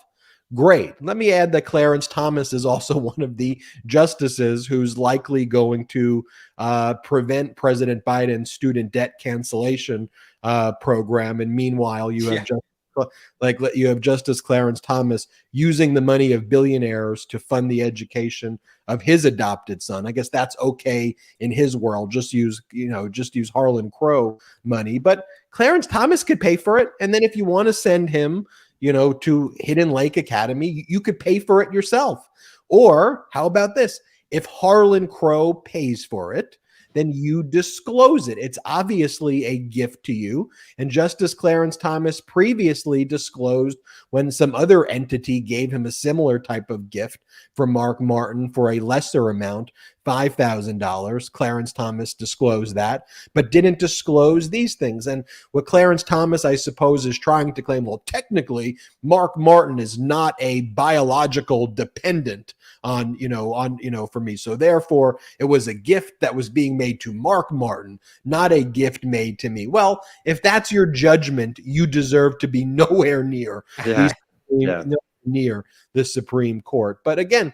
Great. Let me add that Clarence Thomas is also one of the justices who's likely going to prevent President Biden's student debt cancellation program. And meanwhile, you have you have Justice Clarence Thomas using the money of billionaires to fund the education of his adopted son. I guess that's okay in his world. Just use Harlan Crow money. But Clarence Thomas could pay for it. And then if you want to send him, to Hidden Lake Academy, you could pay for it yourself. Or how about this? If Harlan Crow pays for it, then you disclose it. It's obviously a gift to you. And Justice Clarence Thomas previously disclosed when some other entity gave him a similar type of gift from Mark Martin for a lesser amount, $5,000. Clarence Thomas disclosed that, but didn't disclose these things. And what Clarence Thomas, I suppose, is trying to claim, well, technically, Mark Martin is not a biological dependent on for me. So therefore, it was a gift that was being made to Mark Martin, not a gift made to me. Well, if that's your judgment, you deserve to be nowhere near near the Supreme Court. But again,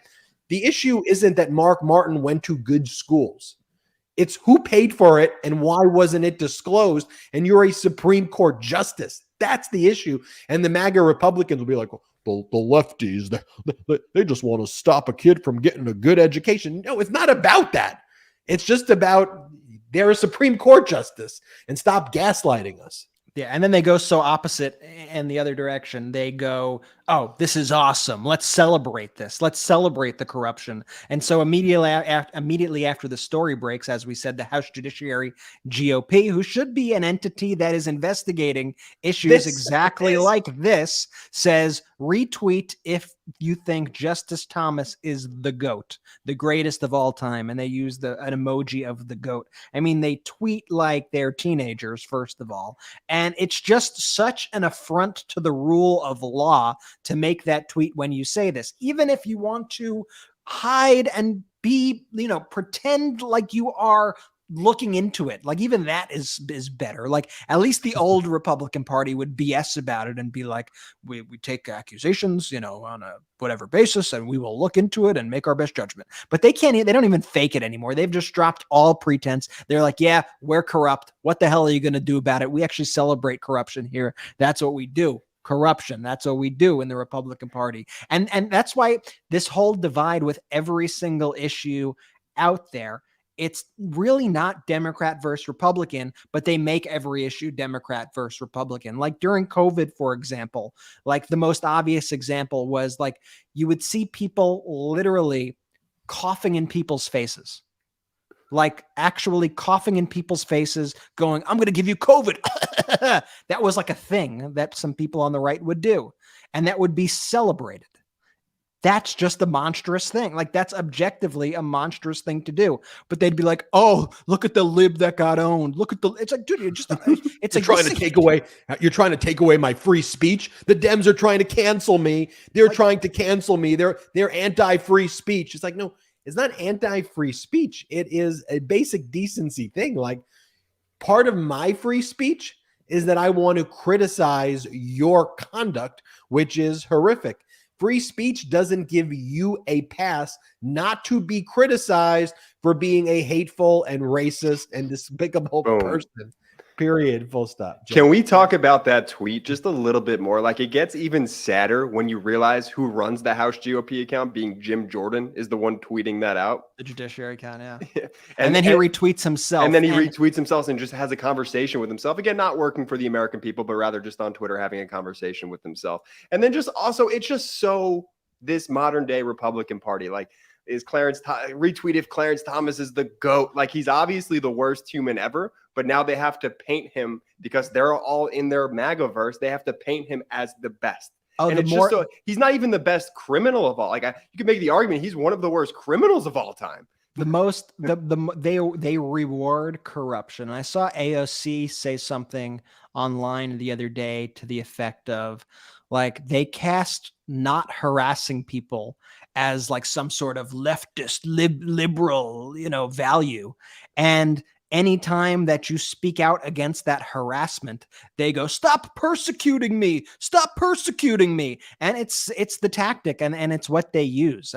the issue isn't that Mark Martin went to good schools. It's who paid for it and why wasn't it disclosed? And you're a Supreme Court justice. That's the issue. And the MAGA Republicans will be like, well, the lefties, they just want to stop a kid from getting a good education. No, it's not about that. It's just about they're a Supreme Court justice, and stop gaslighting us. Yeah, and then they go so opposite in the other direction. They go, oh, this is awesome. Let's celebrate this. Let's celebrate the corruption. And so immediately after the story breaks, as we said, the House Judiciary GOP, who should be an entity that is investigating issues exactly like this, says, retweet if you think Justice Thomas is the GOAT, the greatest of all time. And they use an emoji of the GOAT. I mean, they tweet like they're teenagers, first of all. And it's just such an affront to the rule of law to make that tweet when you say this, even if you want to hide and be, pretend like you are looking into it. Like even that is better. Like at least the old Republican Party would BS about it and be like, we take accusations, on a whatever basis, and we will look into it and make our best judgment. But they don't even fake it anymore. They've just dropped all pretense. They're like, yeah, we're corrupt. What the hell are you going to do about it? We actually celebrate corruption here. That's what we do. Corruption. That's what we do in the Republican Party. And that's why this whole divide with every single issue out there, it's really not Democrat versus Republican, but they make every issue Democrat versus Republican. Like during COVID, for example, like the most obvious example was like you would see people literally coughing in people's faces. Like actually coughing in people's faces, going, I'm going to give you COVID. That was like a thing that some people on the right would do. And that would be celebrated. That's just a monstrous thing. Like that's objectively a monstrous thing to do. But they'd be like, oh, look at the lib that got owned. Look at it's like, dude, it's you're trying to take away my free speech. The Dems are trying to cancel me. They're trying to cancel me. They're anti-free speech. It's like, no, it's not anti-free speech. It is a basic decency thing. Like part of my free speech is that I want to criticize your conduct, which is horrific. Free speech doesn't give you a pass not to be criticized for being a hateful and racist and despicable person. Period. Full stop. Can we talk about that tweet just a little bit more? Like it gets even sadder when you realize who runs the House GOP account, being Jim Jordan is the one tweeting that out. The Judiciary account, yeah. and then he retweets himself. And then he retweets himself and just has a conversation with himself. Again, not working for the American people, but rather just on Twitter having a conversation with himself. And then just also, it's just so this modern day Republican Party, like is retweet if Clarence Thomas is the GOAT. Like he's obviously the worst human ever, but now they have to paint him because they're all in their MAGA-verse. They have to paint him as the best. Oh, and he's not even the best criminal of all. Like you could make the argument he's one of the worst criminals of all time. They reward corruption. I saw AOC say something online the other day to the effect of like they cast not harassing people as like some sort of leftist liberal, value. And anytime that you speak out against that harassment, they go, stop persecuting me, stop persecuting me. And it's the tactic, and it's what they use.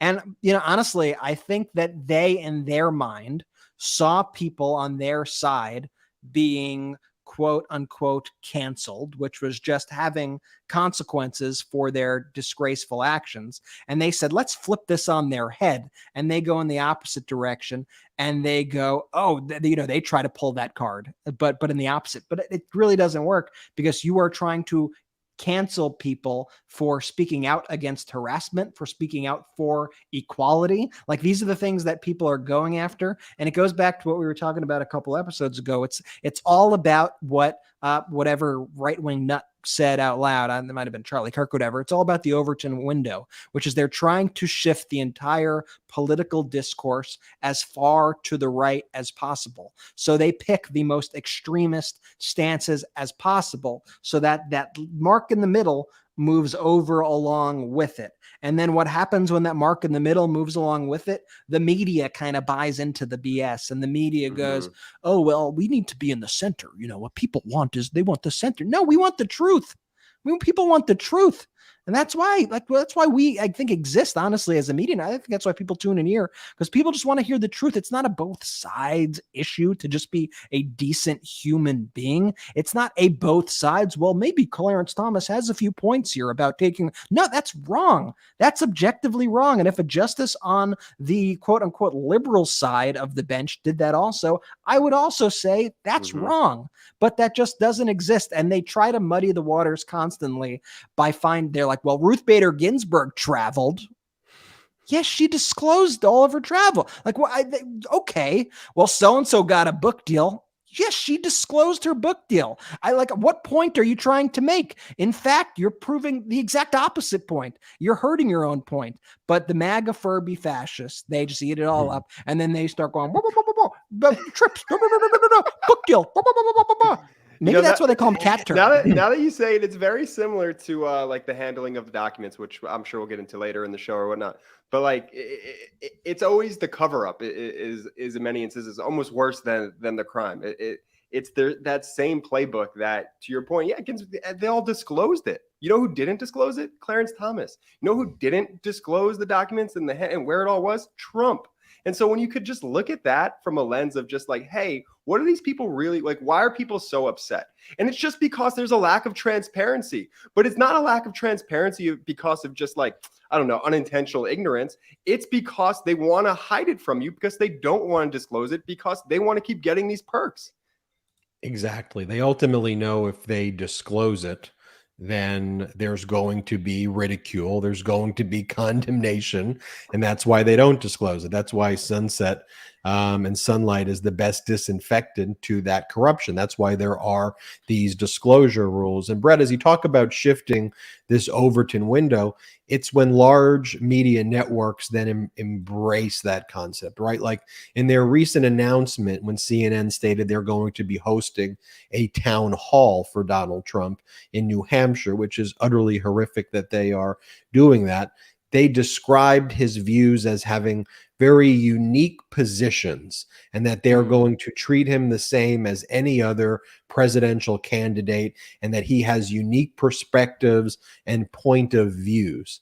And, you know, honestly, I think that they, in their mind, saw people on their side being quote unquote canceled, which was just having consequences for their disgraceful actions. And they said, let's flip this on their head. And they go in the opposite direction, and they go, oh, you know, they try to pull that card, but in the opposite. But it really doesn't work, because you are trying to cancel people for speaking out against harassment, for speaking out for equality. Like, these are the things that people are going after. And it goes back to what we were talking about a couple episodes ago. It's all about what whatever right-wing nut said out loud. It might have been Charlie Kirk, whatever. It's all about the Overton window, which is they're trying to shift the entire political discourse as far to the right as possible. So they pick the most extremist stances as possible, so that that mark in the middle moves over along with it. And then what happens when that mark in the middle moves along with it? The media kind of buys into the BS, and the media goes, oh, well, we need to be in the center. You know, what people want is they want the center. No, we want the truth. People want the truth. And that's why, we, I think, exist, honestly, as a media. And I think that's why people tune in here, because people just want to hear the truth. It's not a both sides issue to just be a decent human being. It's not a both sides. Well, maybe Clarence Thomas has a few points here about taking. No, that's wrong. That's objectively wrong. And if a justice on the quote unquote liberal side of the bench did that also, I would also say that's wrong. But that just doesn't exist. And they try to muddy the waters constantly by they're like, well, Ruth Bader Ginsburg traveled. Yes, she disclosed all of her travel. Like, well, okay. Well, so-and-so got a book deal. Yes, she disclosed her book deal. What point are you trying to make? In fact, you're proving the exact opposite point. You're hurting your own point. But the MAGA Furby fascists, they just eat it all up. And then they start going, trips, book deal. Maybe that's why they call them cat turd. Now that you say it, it's very similar to like the handling of the documents, which I'm sure we'll get into later in the show or whatnot. But like, it's always the cover up is in many instances almost worse than the crime. It's that same playbook that, to your point, they all disclosed it. You know who didn't disclose it? Clarence Thomas. You know who didn't disclose the documents and where it all was? Trump. And so when you could just look at that from a lens of just like, hey, what are these people really like? Why are people so upset? And it's just because there's a lack of transparency. But it's not a lack of transparency because of just like, I don't know, unintentional ignorance. It's because they want to hide it from you, because they don't want to disclose it, because they want to keep getting these perks. Exactly. They ultimately know if they disclose it, then there's going to be ridicule, there's going to be condemnation, and that's why they don't disclose it. That's why sunset and sunlight is the best disinfectant to that corruption. That's why there are these disclosure rules. And Brett, as you talk about shifting this Overton window, it's when large media networks then embrace that concept, right? Like in their recent announcement, when CNN stated they're going to be hosting a town hall for Donald Trump in New Hampshire, which is utterly horrific that they are doing that. They described his views as having very unique positions, and that they're going to treat him the same as any other presidential candidate, and that he has unique perspectives and point of views.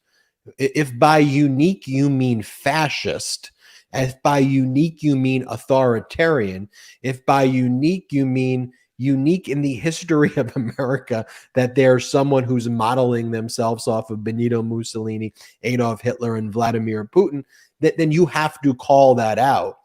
If by unique you mean fascist, if by unique you mean authoritarian, if by unique you mean unique in the history of America, that there's someone who's modeling themselves off of Benito Mussolini, Adolf Hitler, and Vladimir Putin, then you have to call that out.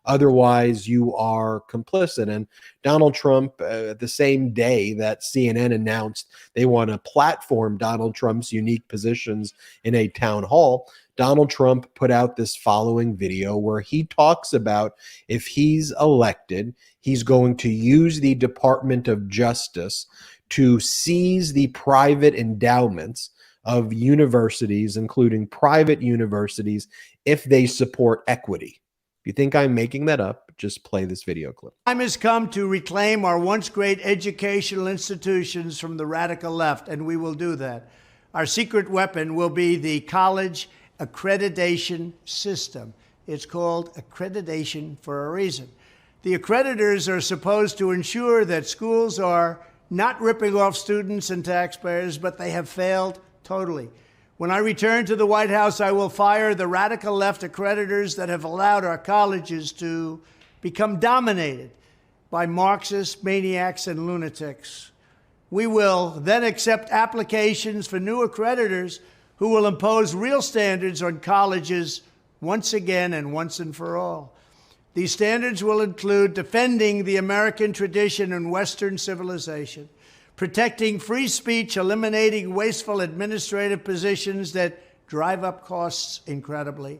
Otherwise, you are complicit. And Donald Trump, the same day that CNN announced they want to platform Donald Trump's unique positions in a town hall, Donald Trump put out this following video where he talks about if he's elected, he's going to use the Department of Justice to seize the private endowments of universities, including private universities, if they support equity. If you think I'm making that up, just play this video clip. Time has come to reclaim our once great educational institutions from the radical left, and we will do that. Our secret weapon will be the college accreditation system. It's called accreditation for a reason. The accreditors are supposed to ensure that schools are not ripping off students and taxpayers, but they have failed totally. When I return to the White House, I will fire the radical left accreditors that have allowed our colleges to become dominated by Marxist maniacs and lunatics. We will then accept applications for new accreditors who will impose real standards on colleges once again and once and for all. These standards will include defending the American tradition and Western civilization, protecting free speech, eliminating wasteful administrative positions that drive up costs incredibly,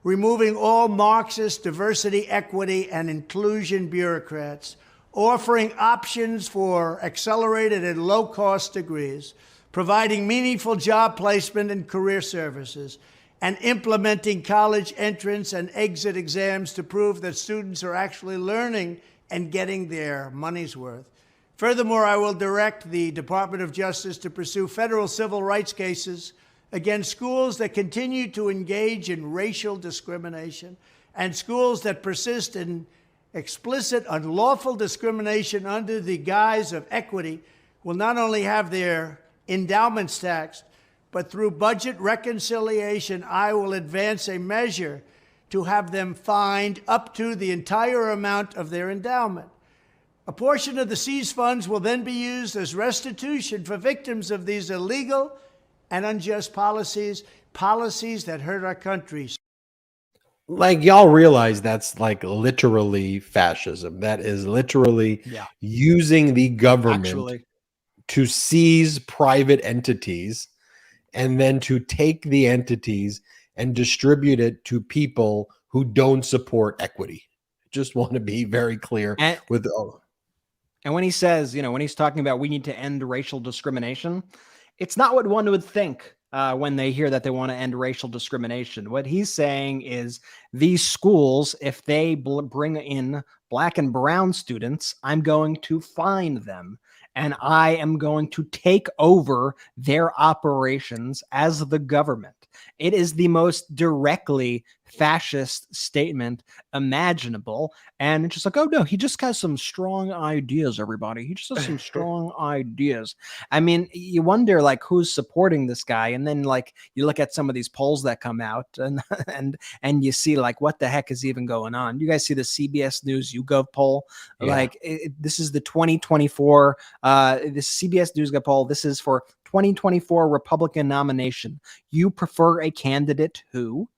removing all Marxist diversity, equity, and inclusion bureaucrats, offering options for accelerated and low-cost degrees, providing meaningful job placement and career services, and implementing college entrance and exit exams to prove that students are actually learning and getting their money's worth. Furthermore, I will direct the Department of Justice to pursue federal civil rights cases against schools that continue to engage in racial discrimination and schools that persist in explicit, unlawful discrimination under the guise of equity will not only have their endowments taxed, but through budget reconciliation, I will advance a measure to have them fined up to the entire amount of their endowment. A portion of the seized funds will then be used as restitution for victims of these illegal and unjust policies that hurt our country. Like, y'all realize that's like literally fascism. That is literally using the government to seize private entities and then to take the entities and distribute it to people who don't support equity. Just want to be very clear with. And when he says, when he's talking about we need to end racial discrimination, it's not what one would think when they hear that they want to end racial discrimination. What he's saying is these schools, if they bring in black and brown students, I'm going to fine them. And I am going to take over their operations as the government. It is the most directly fascist statement imaginable. And it's just like, oh no, he just has some strong ideas, everybody. He just has some strong ideas. I mean, you wonder like who's supporting this guy. And then like you look at some of these polls that come out and you see like, what the heck is even going on? You guys see the CBS News YouGov poll? Yeah. Like this is the 2024, this CBS News YouGov poll. This is for 2024 Republican nomination. You prefer a candidate who ...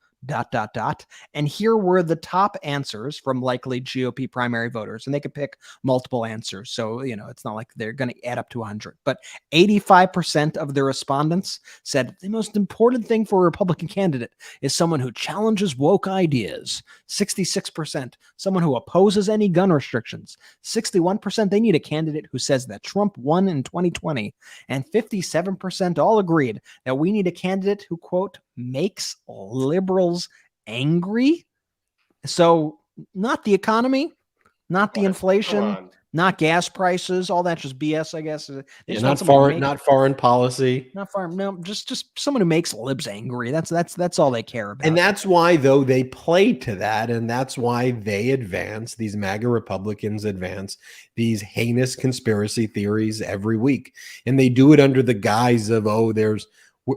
And here were the top answers from likely GOP primary voters, and they could pick multiple answers. So, it's not like they're going to add up to 100, but 85% of the respondents said the most important thing for a Republican candidate is someone who challenges woke ideas. 66%, someone who opposes any gun restrictions. 61%, they need a candidate who says that Trump won in 2020. And 57% all agreed that we need a candidate who, quote, makes liberals angry. So not the economy, not the inflation, not gas prices, all that's just BS, I guess. Not foreign policy. Not foreign, no, just someone who makes libs angry. That's all they care about. And that's why, though, they play to that, and that's why they advance, these MAGA Republicans advance these heinous conspiracy theories every week. And they do it under the guise of,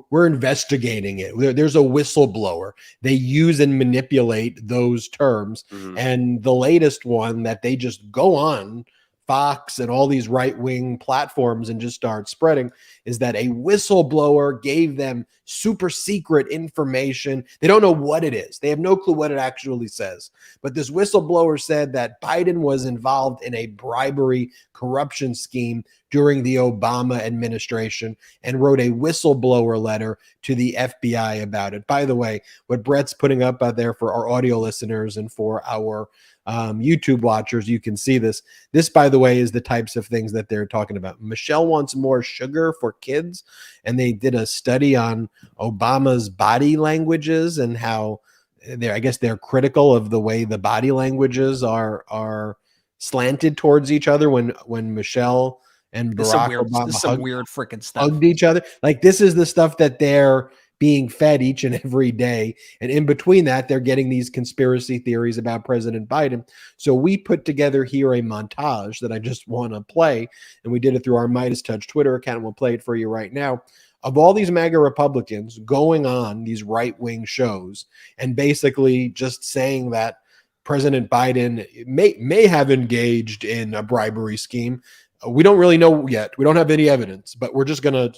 we're investigating it. There's a whistleblower. They use and manipulate those terms. Mm-hmm. And the latest one that they just go on Fox and all these right-wing platforms and just start spreading is that a whistleblower gave them super secret information. They don't know what it is. They have no clue what it actually says. But this whistleblower said that Biden was involved in a bribery corruption scheme during the Obama administration and wrote a whistleblower letter to the FBI about it. By the way, what Brett's putting up out there for our audio listeners and for our YouTube watchers, you can see this. This, by the way, is the types of things that they're talking about. Michelle wants more sugar for kids, and they did a study on Obama's body languages and how they're critical of the way the body languages are slanted towards each other when Michelle and Barack Obama some weird freaking stuff. Hugged each other. Like, this is the stuff that they're being fed each and every day. And in between that, they're getting these conspiracy theories about President Biden. So we put together here a montage that I just want to play. And we did it through our Midas Touch Twitter account. We'll play it for you right now. Of all these MAGA Republicans going on these right-wing shows and basically just saying that President Biden may have engaged in a bribery scheme. We don't really know yet. We don't have any evidence, but we're just gonna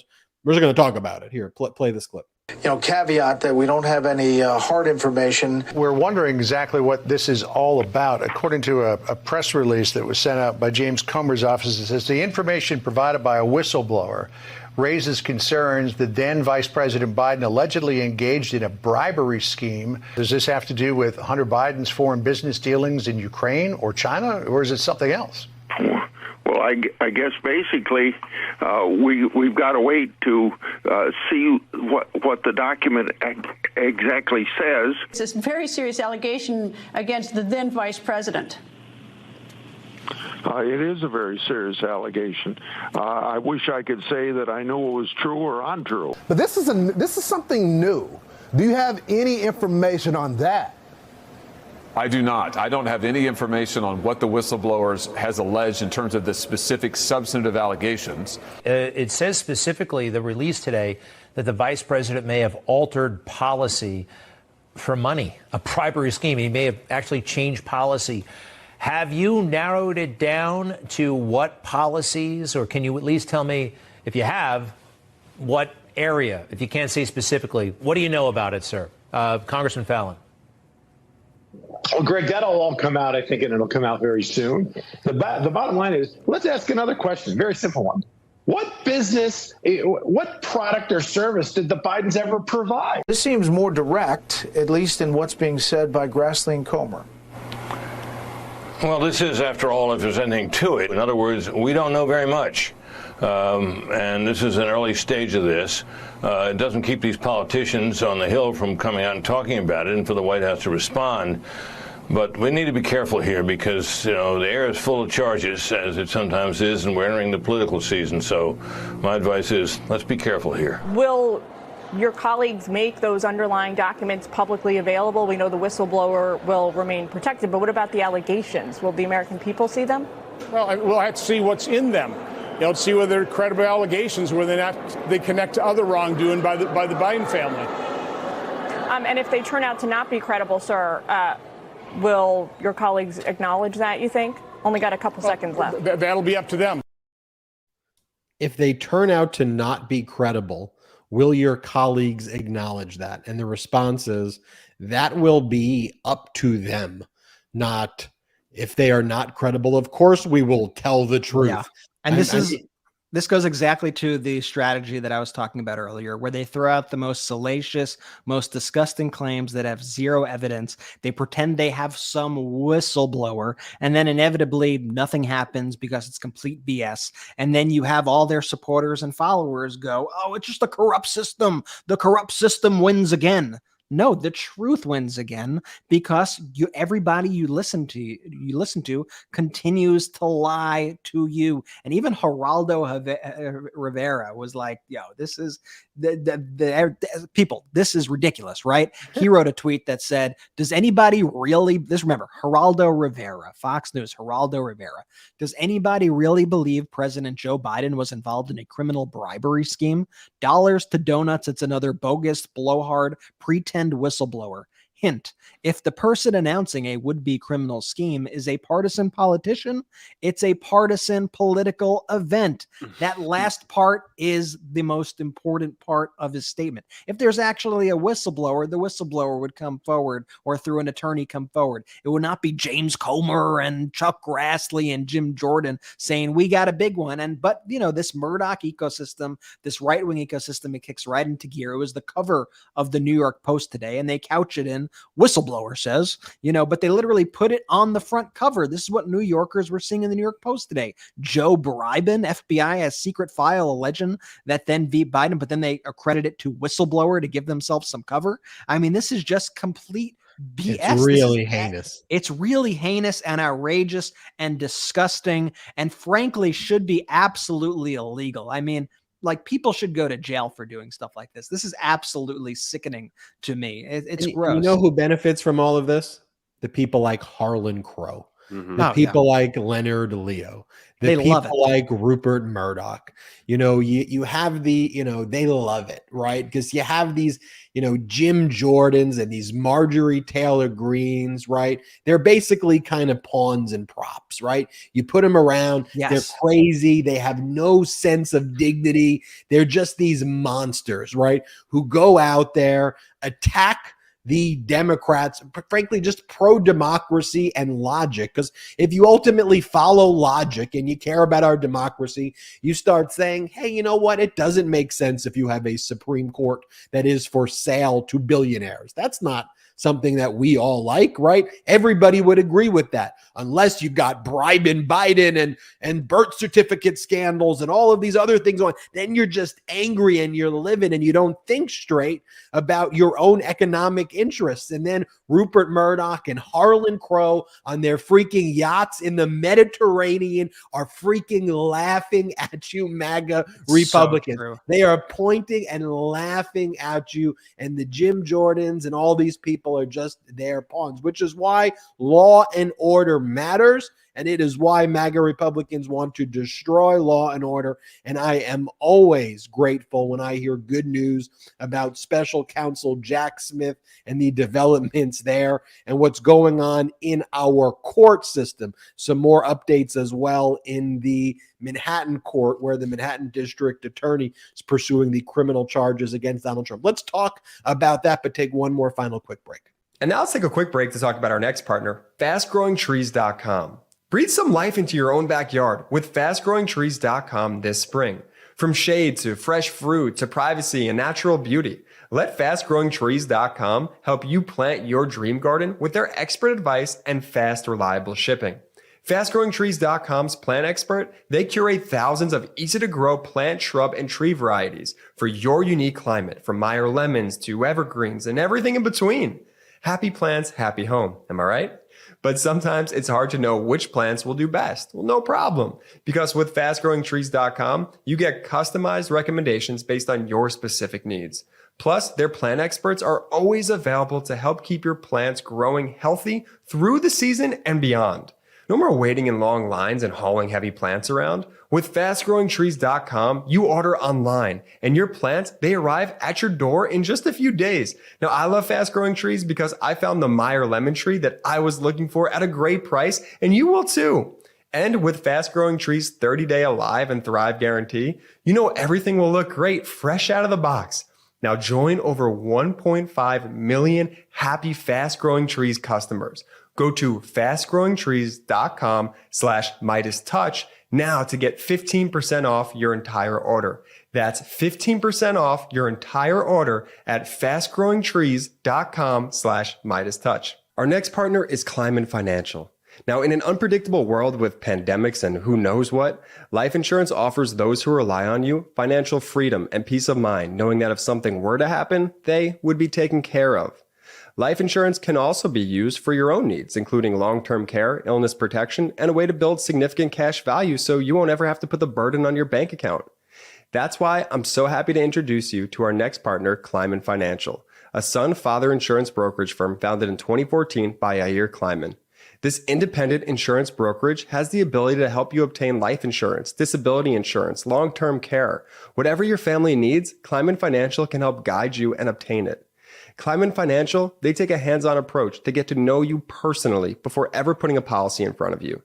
talk about it. Here, play this clip. Caveat that we don't have any hard information. We're wondering exactly what this is all about. According to a press release that was sent out by James Comer's office, it says the information provided by a whistleblower raises concerns that then Vice President Biden allegedly engaged in a bribery scheme. Does this have to do with Hunter Biden's foreign business dealings in Ukraine or China, or is it something else? Well, I guess basically we've got to wait to see what the document exactly says. It's a very serious allegation against the then vice president. It is a very serious allegation. I wish I could say that I know it was true or untrue. But this is something new. Do you have any information on that? I do not. I don't have any information on what the whistleblowers has alleged in terms of the specific substantive allegations. It says specifically, the release today, that the vice president may have altered policy for money, a bribery scheme. He may have actually changed policy. Have you narrowed it down to what policies, or can you at least tell me, if you have, what area? If you can't say specifically, what do you know about it, sir? Congressman Fallon. Well, Greg, that'll all come out, I think, and it'll come out very soon. The bottom line is, let's ask another question, very simple one. What business, what product or service did the Bidens ever provide? This seems more direct, at least in what's being said by Grassley and Comer. Well, this is, after all, if there's anything to it. In other words, we don't know very much. And this is an early stage of this. It doesn't keep these politicians on the Hill from coming out and talking about it and for the White House to respond. But we need to be careful here because, the air is full of charges, as it sometimes is, and we're entering the political season. So my advice is, let's be careful here. Will your colleagues make those underlying documents publicly available? We know the whistleblower will remain protected, but what about the allegations? Will the American people see them? Well, we'll have to see what's in them. To see whether they're credible allegations, whether they connect to other wrongdoing by the Biden family. And if they turn out to not be credible, sir, will your colleagues acknowledge that, you think? Only got a couple seconds left. That'll be up to them. If they turn out to not be credible, will your colleagues acknowledge that? And the response is that will be up to them, not if they are not credible. Of course, we will tell the truth. Yeah. And this goes exactly to the strategy that I was talking about earlier, where they throw out the most salacious, most disgusting claims that have zero evidence. They pretend they have some whistleblower, and then inevitably nothing happens because it's complete BS. And then you have all their supporters and followers go, "Oh, it's just a corrupt system. The corrupt system wins again." No, the truth wins again because everybody you listen to continues to lie to you. And even Geraldo Rivera was like, "Yo, this is the people. This is ridiculous, right?" He wrote a tweet that said, "Does anybody really?" Remember, Geraldo Rivera, Fox News, Geraldo Rivera. Does anybody really believe President Joe Biden was involved in a criminal bribery scheme? Dollars to donuts. It's another bogus, blowhard, pretend whistleblower. Hint, if the person announcing a would-be criminal scheme is a partisan politician, it's a partisan political event. That last part is the most important part of his statement. If there's actually a whistleblower, the whistleblower would come forward, or through an attorney come forward. It would not be James Comer and Chuck Grassley and Jim Jordan saying, "We got a big one." But this Murdoch ecosystem, this right-wing ecosystem, it kicks right into gear. It was the cover of the New York Post today, and they couch it in whistleblower says, but they literally put it on the front cover. This is what New Yorkers were seeing in the New York Post today. Joe Bribin, FBI has secret file, a legend that then beat Biden, but then they accredit it to whistleblower to give themselves some cover. I mean, this is just complete BS. It's really heinous. It's really heinous and outrageous and disgusting, and frankly should be absolutely illegal. I mean, like people should go to jail for doing stuff like this. This is absolutely sickening to me. It's gross. You know who benefits from all of this? The people like Harlan Crow. The people like Leonard Leo, the people like Rupert Murdoch. You have they love it, right? Because you have these, Jim Jordans and these Marjorie Taylor Greens, right? They're basically kind of pawns and props, right? You put them around, they're crazy, they have no sense of dignity. They're just these monsters, right? Who go out there, attack the Democrats, frankly, just pro-democracy and logic. Because if you ultimately follow logic and you care about our democracy, you start saying, hey, you know what? It doesn't make sense if you have a Supreme Court that is for sale to billionaires. That's not something that we all like, right? Everybody would agree with that, unless you've got bribing Biden and birth certificate scandals and all of these other things on. Then you're just angry and you're livid and you don't think straight about your own economic interests. And then Rupert Murdoch and Harlan Crow on their freaking yachts in the Mediterranean are freaking laughing at you, MAGA Republicans. So they are pointing and laughing at you, and the Jim Jordans and all these people are just their pawns, which is why law and order matters. And it is why MAGA Republicans want to destroy law and order. And I am always grateful when I hear good news about Special Counsel Jack Smith and the developments there and what's going on in our court system. Some more updates as well in the Manhattan court, where the Manhattan District Attorney is pursuing the criminal charges against Donald Trump. Let's talk about that, but take one more final quick break. And now let's take a quick break to talk about our next partner, FastGrowingTrees.com. Breathe some life into your own backyard with FastGrowingTrees.com this spring. From shade to fresh fruit to privacy and natural beauty, let FastGrowingTrees.com help you plant your dream garden with their expert advice and fast, reliable shipping. FastGrowingTrees.com's plant expert, they curate thousands of easy-to-grow plant, shrub, and tree varieties for your unique climate, from Meyer lemons to evergreens and everything in between. Happy plants, happy home. Am I right? But sometimes it's hard to know which plants will do best. Well, no problem. Because with FastGrowingTrees.com, you get customized recommendations based on your specific needs. Plus, their plant experts are always available to help keep your plants growing healthy through the season and beyond. No more waiting in long lines and hauling heavy plants around. With FastGrowingTrees.com, you order online and your plants, they arrive at your door in just a few days. Now, I love Fast Growing Trees because I found the Meyer lemon tree that I was looking for at a great price, and you will too. And with Fast Growing Trees' 30-day Alive and Thrive guarantee, you know everything will look great fresh out of the box. Now join over 1.5 million happy Fast Growing Trees customers. Go to fastgrowingtrees.com/MidasTouch now to get 15% off your entire order. That's 15% off your entire order at fastgrowingtrees.com/MidasTouch. Our next partner is Kleiman Financial. Now, in an unpredictable world with pandemics and who knows what, life insurance offers those who rely on you financial freedom and peace of mind, knowing that if something were to happen, they would be taken care of. Life insurance can also be used for your own needs, including long-term care, illness protection, and a way to build significant cash value so you won't ever have to put the burden on your bank account. That's why I'm so happy to introduce you to our next partner, Kleiman Financial, a son-father insurance brokerage firm founded in 2014 by Yair Kleiman. This independent insurance brokerage has the ability to help you obtain life insurance, disability insurance, long-term care. Whatever your family needs, Kleiman Financial can help guide you and obtain it. Kleiman Financial, they take a hands-on approach to get to know you personally before ever putting a policy in front of you.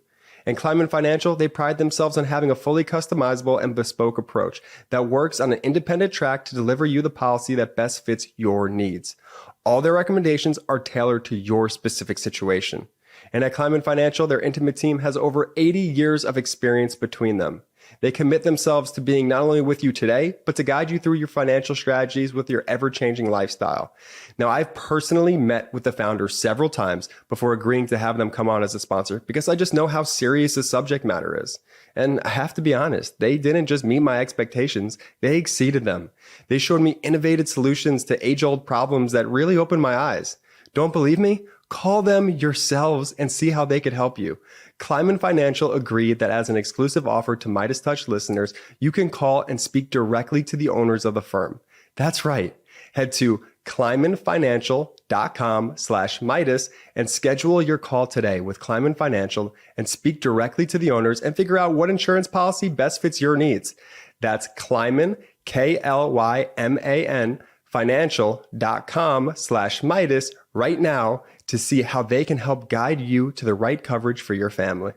And Kleiman Financial, they pride themselves on having a fully customizable and bespoke approach that works on an independent track to deliver you the policy that best fits your needs. All their recommendations are tailored to your specific situation. And at Kleiman Financial, their intimate team has over 80 years of experience between them. They commit themselves to being not only with you today, but to guide you through your financial strategies with your ever-changing lifestyle. Now, I've personally met with the founders several times before agreeing to have them come on as a sponsor because I just know how serious the subject matter is. And I have to be honest, they didn't just meet my expectations, they exceeded them. They showed me innovative solutions to age-old problems that really opened my eyes. Don't believe me? Call them yourselves and see how they could help you. Kleiman Financial agreed that as an exclusive offer to Midas Touch listeners, you can call and speak directly to the owners of the firm. That's right. Head to KleimanFinancial.com/Midas and schedule your call today with Kleiman Financial and speak directly to the owners and figure out what insurance policy best fits your needs. That's Kleiman, KLYMAN, financial.com/Midas right now to see how they can help guide you to the right coverage for your family.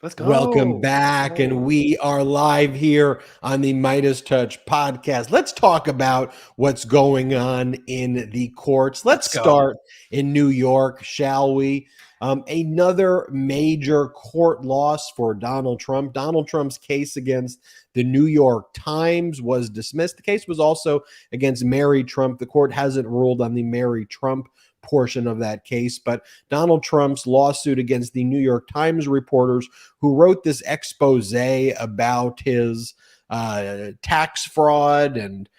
Let's go. Welcome back. And we are live here on the Midas Touch podcast. Let's talk about what's going on in the courts. Let's start in New York, shall we? Another major court loss for Donald Trump. Donald Trump's case against the New York Times was dismissed. The case was also against Mary Trump. The court hasn't ruled on the Mary Trump portion of that case, but Donald Trump's lawsuit against the New York Times reporters who wrote this expose about his tax fraud, and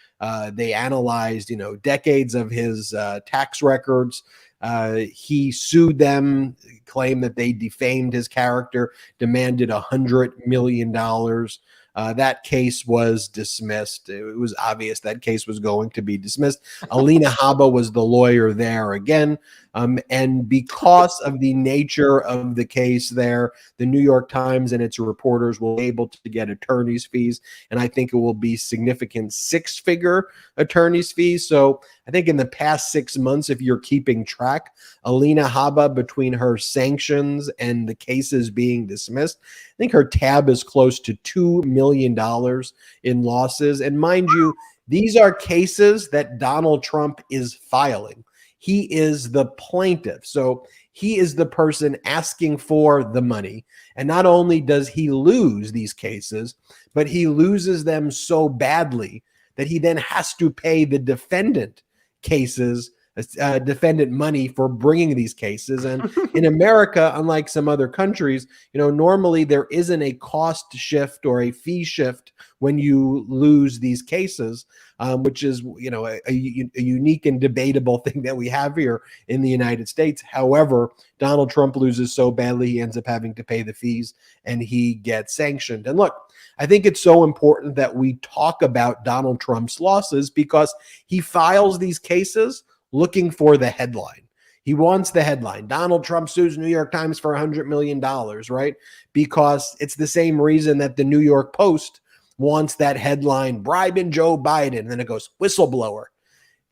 they analyzed, decades of his tax records. He sued them, claimed that they defamed his character, demanded $100 million. That case was dismissed. It was obvious that case was going to be dismissed. Alina Habba was the lawyer there again. And because of the nature of the case there, the New York Times and its reporters will be able to get attorney's fees. And I think it will be significant six-figure attorney's fees. So I think in the past 6 months, if you're keeping track, Alina Habba, between her sanctions and the cases being dismissed, I think her tab is close to $2 million in losses. And mind you, these are cases that Donald Trump is filing. He is the plaintiff. So he is the person asking for the money. And not only does he lose these cases, but he loses them so badly that he then has to pay the defendant defendant money for bringing these cases. And in America, unlike some other countries, normally there isn't a cost shift or a fee shift when you lose these cases, which is, a unique and debatable thing that we have here in the United States. However, Donald Trump loses so badly, he ends up having to pay the fees and he gets sanctioned. And look, I think it's so important that we talk about Donald Trump's losses because he files these cases looking for the headline. He wants the headline. Donald Trump sues New York Times for $100 million, right? Because it's the same reason that the New York Post wants that headline, bribing Joe Biden. And then it goes, whistleblower.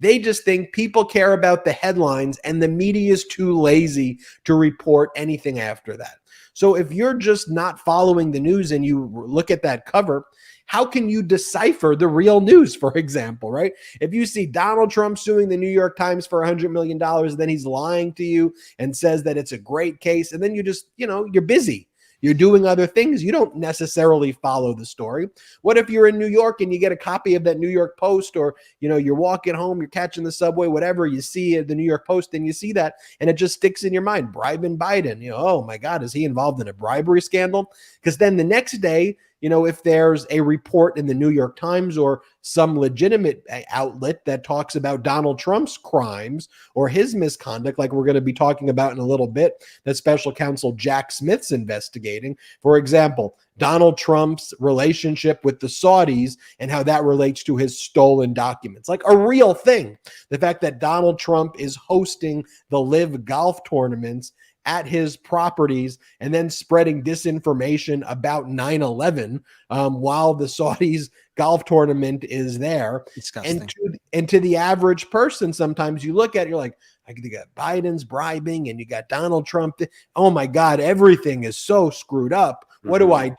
They just think people care about the headlines and the media is too lazy to report anything after that. So if you're just not following the news and you look at that cover, how can you decipher the real news, for example, right? If you see Donald Trump suing the New York Times for $100 million, then he's lying to you and says that it's a great case. And then you just, you're busy. You're doing other things. You don't necessarily follow the story. What if you're in New York and you get a copy of that New York Post, or, you're walking home, you're catching the subway, whatever, you see the New York Post and you see that and it just sticks in your mind, bribing Biden. Oh my God, is he involved in a bribery scandal? Because then the next day, if there's a report in the New York Times or some legitimate outlet that talks about Donald Trump's crimes or his misconduct, like we're going to be talking about in a little bit, that special counsel Jack Smith's investigating, for example, Donald Trump's relationship with the Saudis and how that relates to his stolen documents, like a real thing. The fact that Donald Trump is hosting the LIV golf tournaments at his properties and then spreading disinformation about 9/11 while the Saudis golf tournament is there. Disgusting. And to the average person, sometimes you look at it, you're like, you got Biden's bribing and you got Donald Trump. Oh my God, everything is so screwed up. What do I,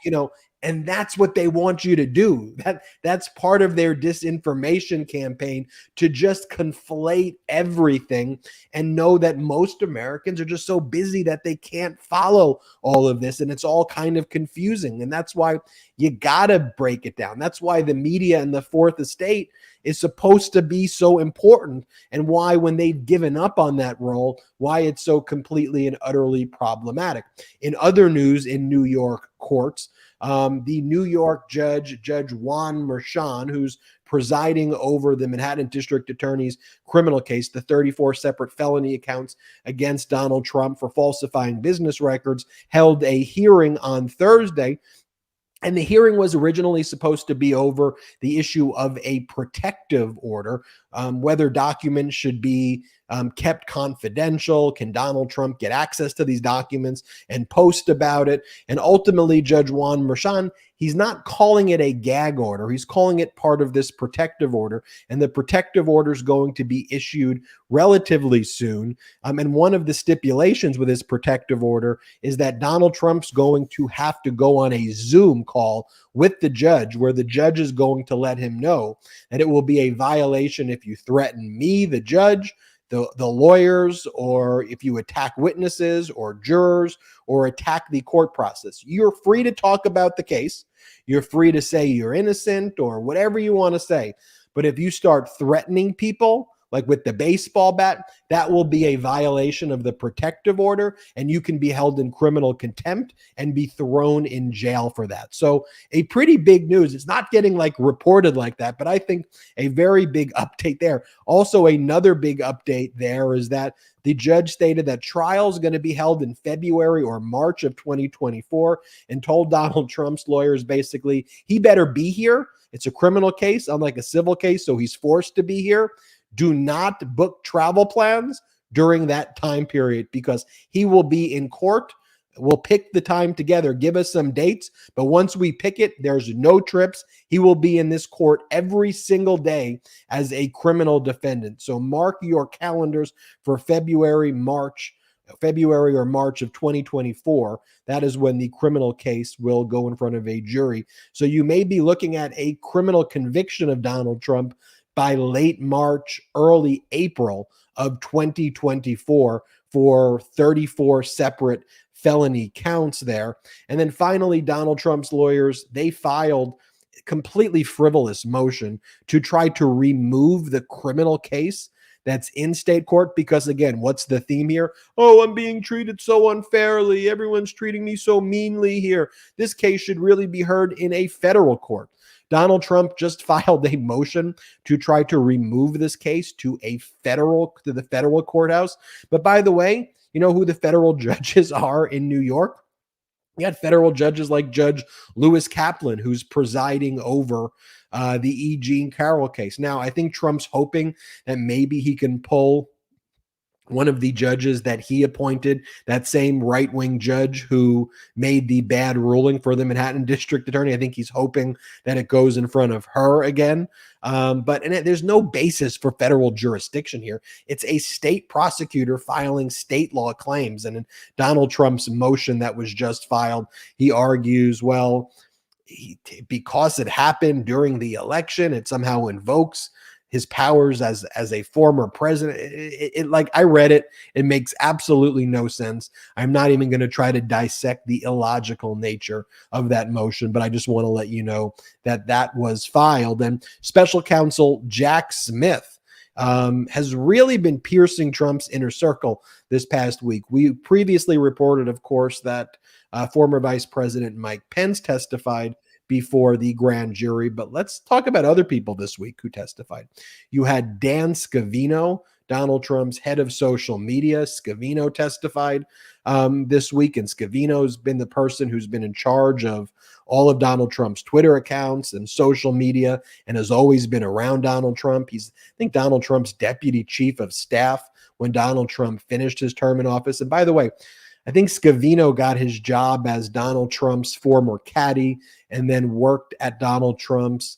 and that's what they want you to do. That's part of their disinformation campaign, to just conflate everything and know that most Americans are just so busy that they can't follow all of this. And it's all kind of confusing. And that's why you got to break it down. That's why the media and the fourth estate is supposed to be so important, and why when they've given up on that role, why it's so completely and utterly problematic. In other news, in New York courts, the New York Judge Juan Merchan, who's presiding over the Manhattan District Attorney's criminal case, the 34 separate felony accounts against Donald Trump for falsifying business records, held a hearing on Thursday. And the hearing was originally supposed to be over the issue of a protective order, whether documents should be kept confidential. Can Donald Trump get access to these documents and post about it? And ultimately, Judge Juan Merchan, he's not calling it a gag order. He's calling it part of this protective order. And the protective order is going to be issued relatively soon. And one of the stipulations with this protective order is that Donald Trump's going to have to go on a Zoom call with the judge, where the judge is going to let him know that it will be a violation if you threaten me, the judge, the lawyers, or if you attack witnesses or jurors or attack the court process. You're free to talk about the case. You're free to say you're innocent or whatever you want to say. But if you start threatening people, like with the baseball bat, that will be a violation of the protective order, and you can be held in criminal contempt and be thrown in jail for that. So a pretty big news. It's not getting like reported like that, but I think a very big update there. Also, another big update there is that the judge stated that trial is going to be held in February or March of 2024 and told Donald Trump's lawyers basically he better be here. It's a criminal case, unlike a civil case, so he's forced to be here. Do not book travel plans during that time period because he will be in court. We'll pick the time together, give us some dates, but once we pick it, there's no trips. He will be in this court every single day as a criminal defendant. So mark your calendars for February or March of 2024. That is when the criminal case will go in front of a jury. So you may be looking at a criminal conviction of Donald Trump by late March, early April of 2024 for 34 separate felony counts there. And then finally, Donald Trump's lawyers, they filed a completely frivolous motion to try to remove the criminal case that's in state court because, again, what's the theme here? Oh, I'm being treated so unfairly. Everyone's treating me so meanly here. This case should really be heard in a federal court. Donald Trump just filed a motion to try to remove this case to the federal courthouse. But by the way, you know who the federal judges are in New York? You got federal judges like Judge Lewis Kaplan, who's presiding over the E. Jean Carroll case. Now, I think Trump's hoping that maybe he can pull one of the judges that he appointed, that same right-wing judge who made the bad ruling for the Manhattan District Attorney. I think he's hoping that it goes in front of her again. But there's no basis for federal jurisdiction here. It's a state prosecutor filing state law claims. And in Donald Trump's motion that was just filed, he argues, well, because it happened during the election, it somehow invokes his powers as a former president. Like I read it, it makes absolutely no sense. I'm not even going to try to dissect the illogical nature of that motion, but I just want to let you know that that was filed. And special counsel Jack Smith has really been piercing Trump's inner circle this past week. We previously reported, of course, that former Vice President Mike Pence testified before the grand jury, but let's talk about other people this week who testified. You had Dan Scavino, Donald Trump's head of social media. Scavino testified this week, and Scavino's been the person who's been in charge of all of Donald Trump's Twitter accounts and social media and has always been around Donald Trump. He's, I think, Donald Trump's deputy chief of staff when Donald Trump finished his term in office. And by the way, I think Scavino got his job as Donald Trump's former caddy and then worked at Donald Trump's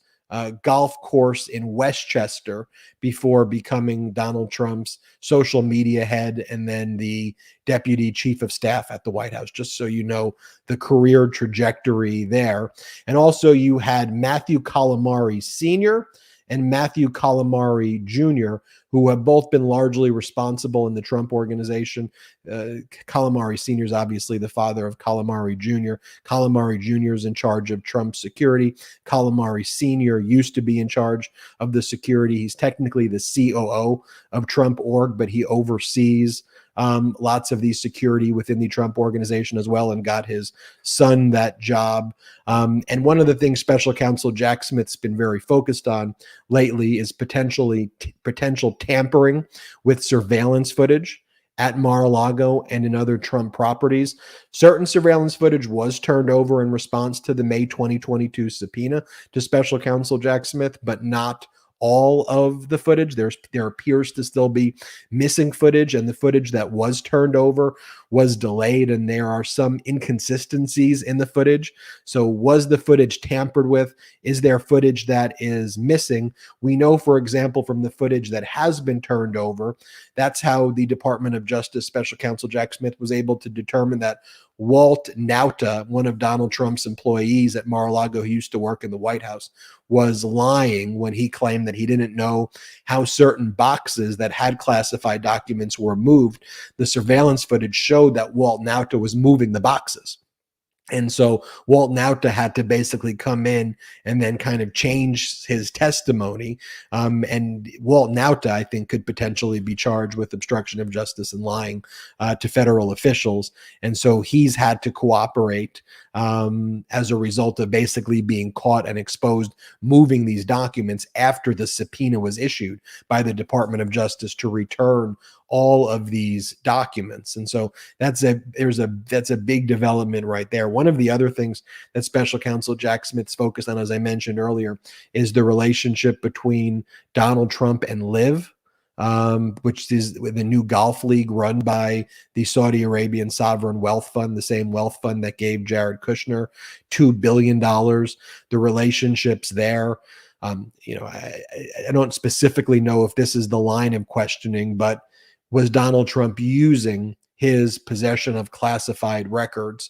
golf course in Westchester before becoming Donald Trump's social media head and then the deputy chief of staff at the White House, just so you know the career trajectory there. And also you had Matthew Calamari Sr. and Matthew Calamari Jr., who have both been largely responsible in the Trump organization. Calamari Sr. is obviously the father of Calamari Jr. Calamari Jr. is in charge of Trump's security. Calamari Sr. used to be in charge of the security. He's technically the COO of Trump Org, but he oversees lots of the security within the Trump organization as well, and got his son that job. And one of the things Special Counsel Jack Smith's been very focused on lately is potential tampering with surveillance footage at Mar-a-Lago and in other Trump properties. Certain surveillance footage was turned over in response to the May 2022 subpoena to Special Counsel Jack Smith, but not all of the footage. There appears to still be missing footage, and the footage that was turned over was delayed, and there are some inconsistencies in the footage. So was the footage tampered with? Is there footage that is missing? We know, for example, from the footage that has been turned over, that's how the Department of Justice Special Counsel Jack Smith was able to determine that Walt Nauta, one of Donald Trump's employees at Mar-a-Lago who used to work in the White House, was lying when he claimed that he didn't know how certain boxes that had classified documents were moved. The surveillance footage showed that Walt Nauta was moving the boxes. And so Walt Nauta had to basically come in and then kind of change his testimony. And Walt Nauta, I think, could potentially be charged with obstruction of justice and lying to federal officials. And so he's had to cooperate as a result of basically being caught and exposed moving these documents after the subpoena was issued by the Department of Justice to return all of these documents. And so that's a big development right there. One of the other things that Special Counsel Jack Smith's focused on, as I mentioned earlier, is the relationship between Donald Trump and Liv, which is the new golf league run by the Saudi Arabian Sovereign Wealth Fund, the same wealth fund that gave Jared Kushner $2 billion. The relationships there. I don't specifically know if this is the line of questioning, but was Donald Trump using his possession of classified records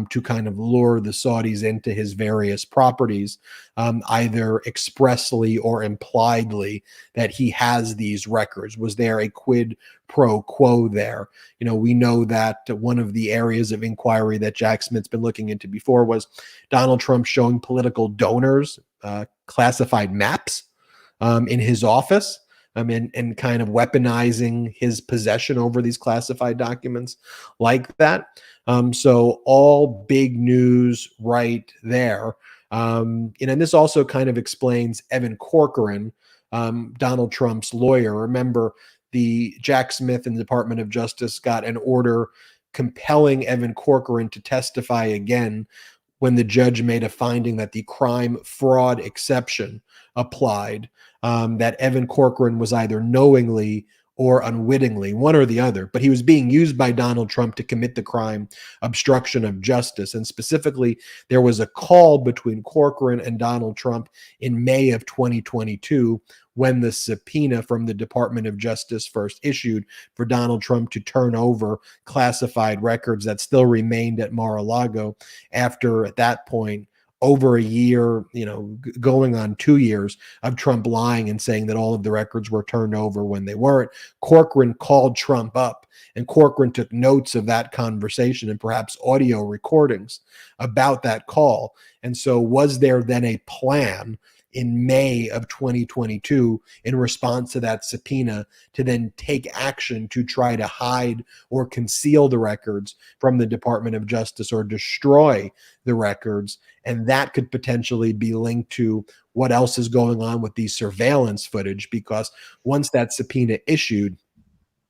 to kind of lure the Saudis into his various properties, either expressly or impliedly, that he has these records? Was there a quid pro quo there? We know that one of the areas of inquiry that Jack Smith's been looking into before was Donald Trump showing political donors classified maps in his office. And kind of weaponizing his possession over these classified documents like that. So all big news right there. And this also kind of explains Evan Corcoran, Donald Trump's lawyer. Remember, the Jack Smith and the Department of Justice got an order compelling Evan Corcoran to testify again when the judge made a finding that the crime fraud exception applied, that Evan Corcoran was either knowingly or unwittingly, one or the other, but he was being used by Donald Trump to commit the crime obstruction of justice. And specifically, there was a call between Corcoran and Donald Trump in May of 2022 when the subpoena from the Department of Justice first issued for Donald Trump to turn over classified records that still remained at Mar-a-Lago after, at that point, over a year, going on 2 years of Trump lying and saying that all of the records were turned over when they weren't. Corcoran called Trump up, and Corcoran took notes of that conversation and perhaps audio recordings about that call. And so was there then a plan in May of 2022 in response to that subpoena to then take action to try to hide or conceal the records from the Department of Justice or destroy the records? And that could potentially be linked to what else is going on with the surveillance footage, because once that subpoena issued,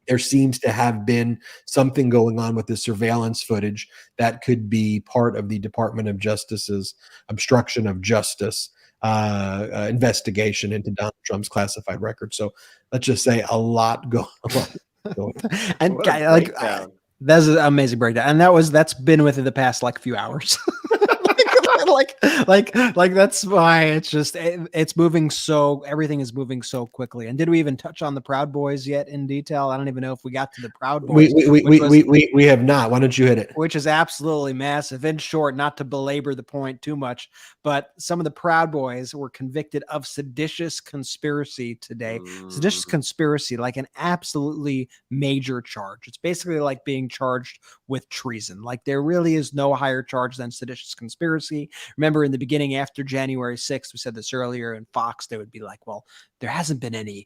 there seems to have been something going on with the surveillance footage that could be part of the Department of Justice's obstruction of justice investigation into Donald Trump's classified records. So let's just say a lot going on. And that's an amazing breakdown. And that's been within the past few hours. like that's why it's just it's moving, so everything is moving so quickly. And did we even touch on the Proud Boys yet in detail? I don't even know if we got to the Proud Boys. We have not. Why don't you hit it? Which is absolutely massive. In short, not to belabor the point too much, but some of the Proud Boys were convicted of seditious conspiracy today. Seditious conspiracy, like an absolutely major charge. It's basically like being charged with treason. Like there really is no higher charge than seditious conspiracy. remember in the beginning after January 6th, we said this earlier in Fox, they would be like, well, there hasn't been any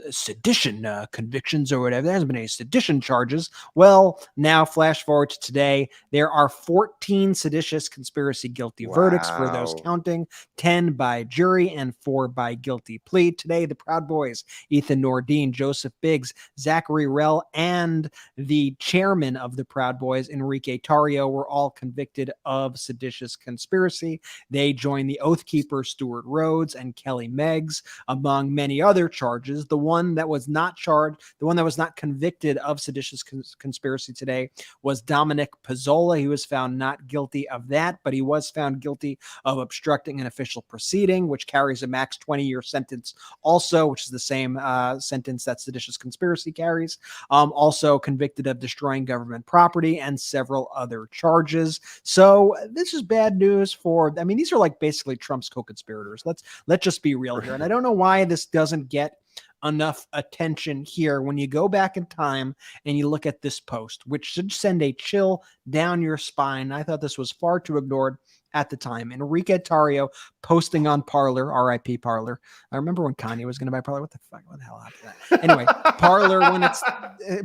sedition convictions or whatever. There hasn't been any sedition charges. Well, now flash forward to today, there are 14 seditious conspiracy guilty verdicts for those counting, 10 by jury and 4 by guilty plea. Today, the Proud Boys, Ethan Nordine, Joseph Biggs, Zachary Rell, and the chairman of the Proud Boys, Enrique Tarrio, were all convicted of seditious conspiracy. They joined the Oath Keeper Stuart Rhodes and Kelly Meggs, among many other charges. The one that was not charged, the one that was not convicted of seditious conspiracy today was Dominic Pizzola. He was found not guilty of that, but he was found guilty of obstructing an official proceeding, which carries a max 20-year sentence also, which is the same sentence that seditious conspiracy carries. Also convicted of destroying government property and several other charges. So this is bad news for, I mean, these are like basically Trump's co-conspirators. Let's just be real here. And I don't know why this doesn't get enough attention here when you go back in time and you look at this post, which should send a chill down your spine. I thought this was far too ignored at the time. Enrique Tarrio posting on Parler, RIP Parler. I remember when Kanye was going to buy Parler. What the hell happened to that? Anyway, Parler, when it's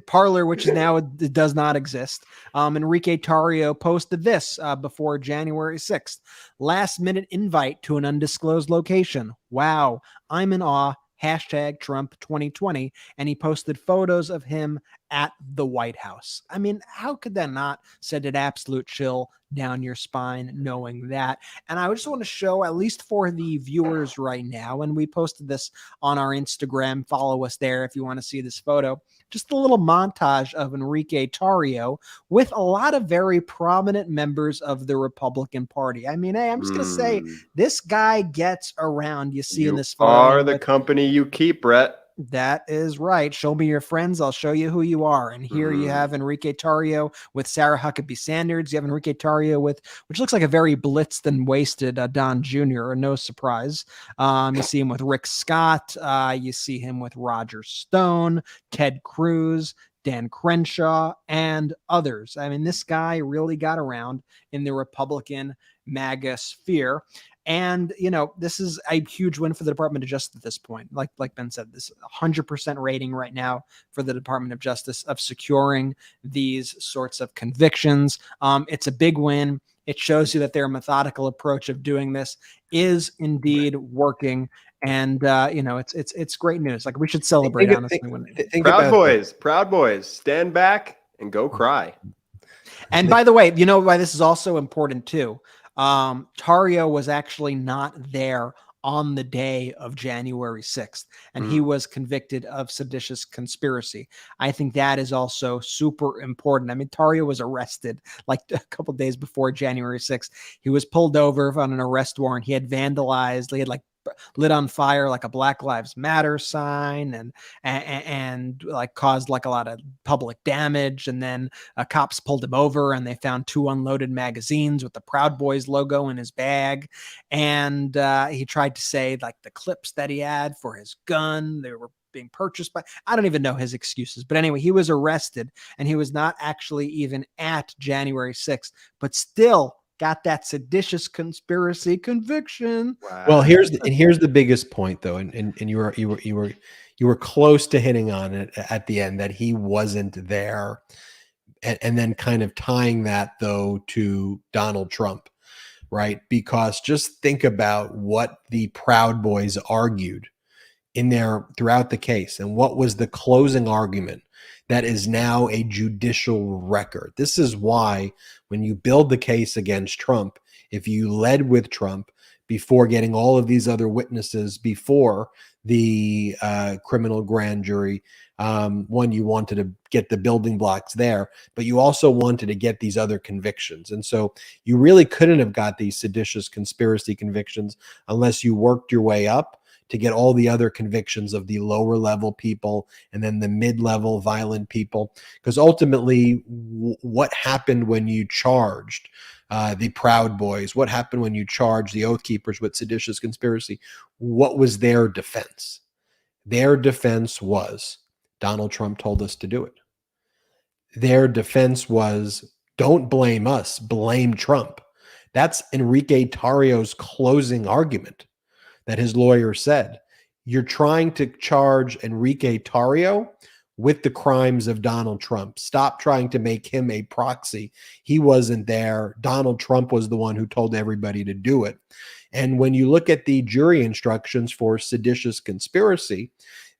Parler, which is now, it does not exist. Enrique Tarrio posted this before January 6th. Last minute invite to an undisclosed location. Wow, I'm in awe. Hashtag Trump 2020. And he posted photos of him at the White House. I mean, how could that not send an absolute chill down your spine knowing that? And I just want to show, at least for the viewers right now, and we posted this on our Instagram, follow us there if you want to see this photo, just a little montage of Enrique Tarrio with a lot of very prominent members of the Republican Party. I mean, hey, I'm just going to say, this guy gets around. You see in this photo. You are the company you keep, Brett. That is right. Show me your friends. I'll show you who you are. And here you have Enrique Tarrio with Sarah Huckabee Sanders. You have Enrique Tarrio with, which looks like a very blitzed and wasted Don Jr., no surprise. You see him with Rick Scott. You see him with Roger Stone, Ted Cruz, Dan Crenshaw, and others. I mean, this guy really got around in the Republican MAGA sphere. And, you know, this is a huge win for the Department of Justice at this point. Like Ben said, this 100% rating right now for the Department of Justice of securing these sorts of convictions. It's a big win. It shows you that their methodical approach of doing this is indeed working. And, you know, it's great news. Like, we should celebrate, honestly. Proud Boys, stand back and go cry. And by the way, you know why this is also important too? Tarrio was actually not there on the day of January 6th, and he was convicted of seditious conspiracy. I think that is also super important. I mean, Tarrio was arrested like a couple days before January 6th. He was pulled over on an arrest warrant. He had vandalized, he had like lit on fire like a Black Lives Matter sign and like caused like a lot of public damage. And then cops pulled him over and they found 2 unloaded magazines with the Proud Boys logo in his bag. And he tried to say like the clips that he had for his gun, they were being purchased by, I don't even know his excuses. But anyway, he was arrested and he was not actually even at January 6th, but still got that seditious conspiracy conviction. Wow. Well, here's the biggest point though, and you were close to hitting on it at the end, that he wasn't there, and then kind of tying that though to Donald Trump, right? Because just think about what the Proud Boys argued in there throughout the case, and what was the closing argument that is now a judicial record. This is why when you build the case against Trump, if you led with Trump before getting all of these other witnesses before the criminal grand jury, one, you wanted to get the building blocks there, but you also wanted to get these other convictions. And so you really couldn't have got these seditious conspiracy convictions unless you worked your way up to get all the other convictions of the lower level people and then the mid-level violent people. Because ultimately, what happened when you charged the Proud Boys? What happened when you charged the Oath Keepers with seditious conspiracy? What was their defense? Their defense was, Donald Trump told us to do it. Their defense was, don't blame us, blame Trump. That's Enrique Tarrio's closing argument that his lawyer said. You're trying to charge Enrique Tarrio with the crimes of Donald Trump. Stop trying to make him a proxy. He wasn't there. Donald Trump was the one who told everybody to do it. And when you look at the jury instructions for seditious conspiracy,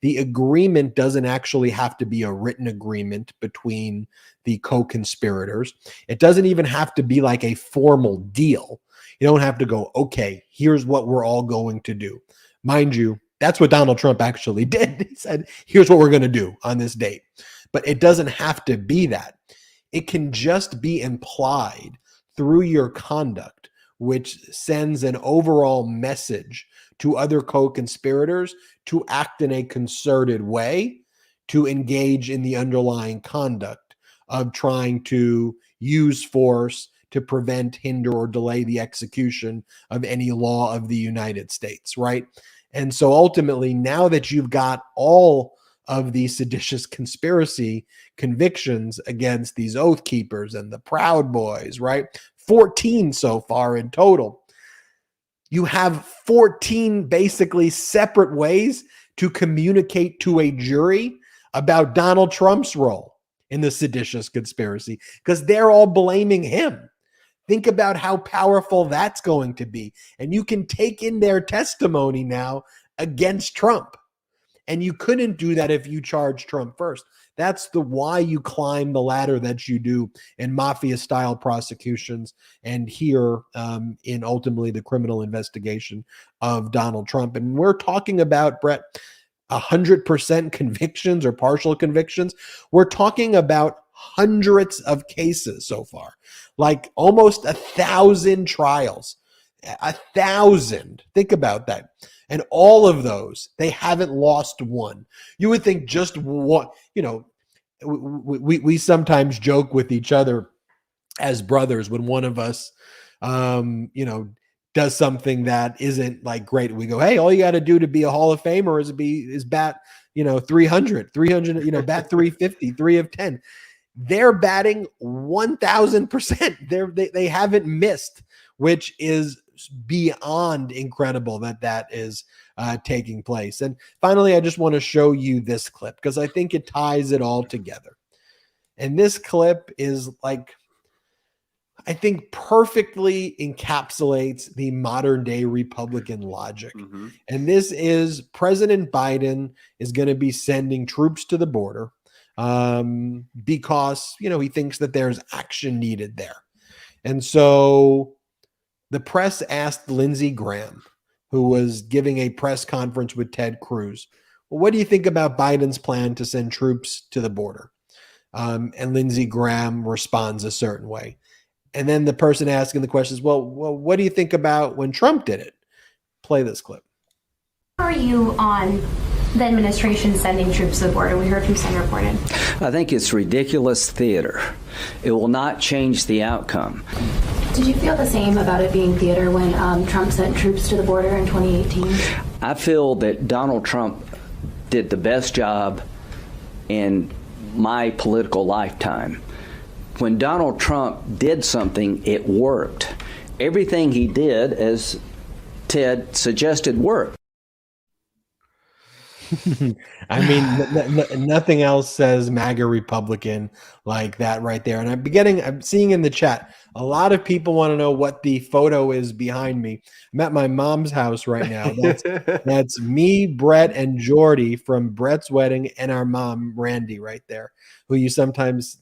the agreement doesn't actually have to be a written agreement between the co-conspirators. It doesn't even have to be like a formal deal. You don't have to go, okay, here's what we're all going to do. Mind you, that's what Donald Trump actually did. He said, here's what we're going to do on this date. But it doesn't have to be that. It can just be implied through your conduct, which sends an overall message to other co-conspirators to act in a concerted way to engage in the underlying conduct of trying to use force to prevent, hinder, or delay the execution of any law of the United States, right? And so ultimately, now that you've got all of these seditious conspiracy convictions against these Oath Keepers and the Proud Boys, right? 14 so far in total. You have 14 basically separate ways to communicate to a jury about Donald Trump's role in the seditious conspiracy because they're all blaming him. Think about how powerful that's going to be. And you can take in their testimony now against Trump. And you couldn't do that if you charged Trump first. That's the why you climb the ladder that you do in mafia-style prosecutions and here in ultimately the criminal investigation of Donald Trump. And we're talking about, Brett, 100% convictions or partial convictions. We're talking about hundreds of cases so far, like almost 1,000 trials. 1,000. Think about that. And all of those, they haven't lost one. You would think just one, you know, we sometimes joke with each other as brothers when one of us, you know, does something that isn't like great. We go, hey, all you got to do to be a Hall of Famer is bat, you know, 300, you know, bat 350, 3 of 10. They're batting 1,000%. They haven't missed, which is beyond incredible that is taking place. And finally, I just want to show you this clip because I think it ties it all together. And this clip is like, I think perfectly encapsulates the modern day Republican logic. Mm-hmm. And this is President Biden is going to be sending troops to the border because, you know, he thinks that there's action needed there. And so the press asked Lindsey Graham, who was giving a press conference with Ted Cruz, well, what do you think about Biden's plan to send troops to the border? And Lindsey Graham responds a certain way. And then the person asking the question is, well, what do you think about when Trump did it? Play this clip. How are you on the administration sending troops to the border? We heard from Senator Cornyn. I think it's ridiculous theater. It will not change the outcome. Did you feel the same about it being theater when Trump sent troops to the border in 2018? I feel that Donald Trump did the best job in my political lifetime. When Donald Trump did something, it worked. Everything he did, as Ted suggested, worked. I mean, nothing else says MAGA Republican like that right there. And I'm seeing in the chat, a lot of people want to know what the photo is behind me. I'm at my mom's house right now. That's me, Brett, and Jordy from Brett's wedding, and our mom, Randy, right there, who you sometimes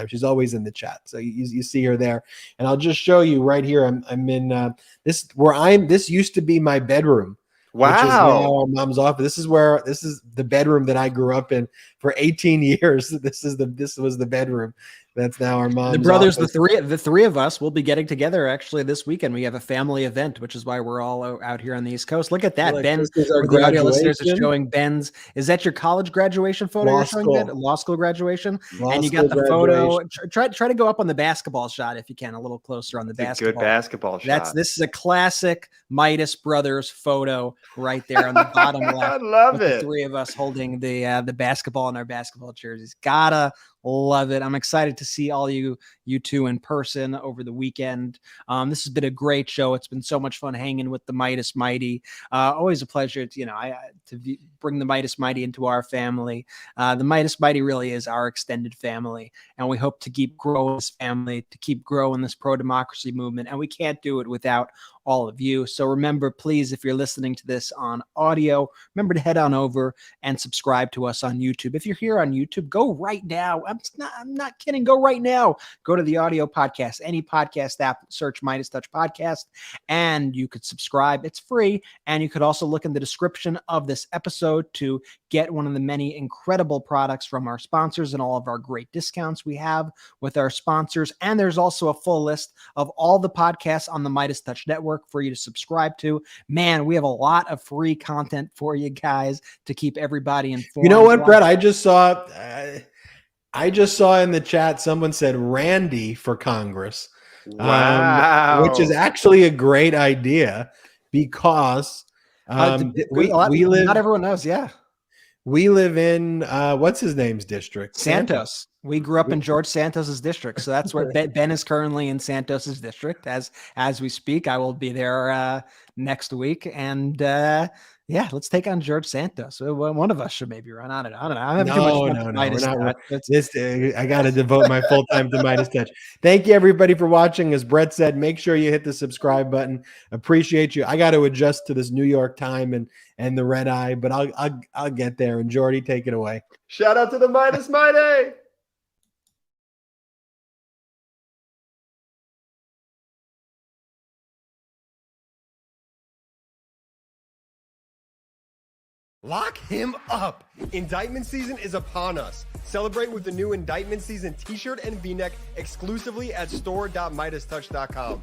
she's always in the chat. So you see her there. And I'll just show you right here. I'm in this used to be my bedroom. Wow. Which is now our mom's office. This is the bedroom that I grew up in for 18 years. This was the bedroom. That's now our mom's The brothers, office. the three of us will be getting together actually this weekend. We have a family event, which is why we're all out here on the East Coast. Look at that. Look, Ben, this is our for the audio listeners, is graduation. showing Ben's. Is that your college graduation photo? Law You're showing, school. Ben? Law school graduation. Law and you school got the photo. graduation. Try to go up on the basketball shot if you can, a little closer on the basketball. Good basketball shot. This is a classic Midas Brothers photo right there on the bottom left. I love with it. The three of us holding the basketball in our basketball jerseys. Gotta Love it. I'm excited to see all you two in person over the weekend. This has been a great show. It's been so much fun hanging with the Meidas Mighty. Always a pleasure to bring the Meidas Mighty into our family. The Meidas Mighty really is our extended family, and we hope to keep growing this family, to keep growing this pro-democracy movement, and we can't do it without all of you. So remember, please, if you're listening to this on audio, remember to head on over and subscribe to us on YouTube. If you're here on YouTube, go right now. I'm not kidding. Go right now. Go to the audio podcast, any podcast app, search Meidas Touch Podcast, and you could subscribe. It's free. And you could also look in the description of this episode to get one of the many incredible products from our sponsors and all of our great discounts we have with our sponsors. And there's also a full list of all the podcasts on the Meidas Touch Network for you to subscribe to. Man, we have a lot of free content for you guys to keep everybody informed. You know what, Brett? I just saw in the chat someone said Randy for Congress. Wow. Which is actually a great idea because we live. Not everyone knows. Yeah. We live in what's his name's district? Santos. We grew up in George Santos's district, so that's where Ben is currently in Santos's district as we speak. I will be there next week, and let's take on George Santos. One of us should maybe run on it. I don't know. I'm having too much fun. I got to devote my full time to Meidas Touch. Thank you, everybody, for watching. As Brett said, make sure you hit the subscribe button. Appreciate you. I got to adjust to this New York time and the red eye, but I'll get there. And Jordy, take it away. Shout out to the Meidas Mighty. Lock him up. Indictment season is upon us. Celebrate with the new Indictment season t-shirt and v-neck exclusively at store.meidastouch.com.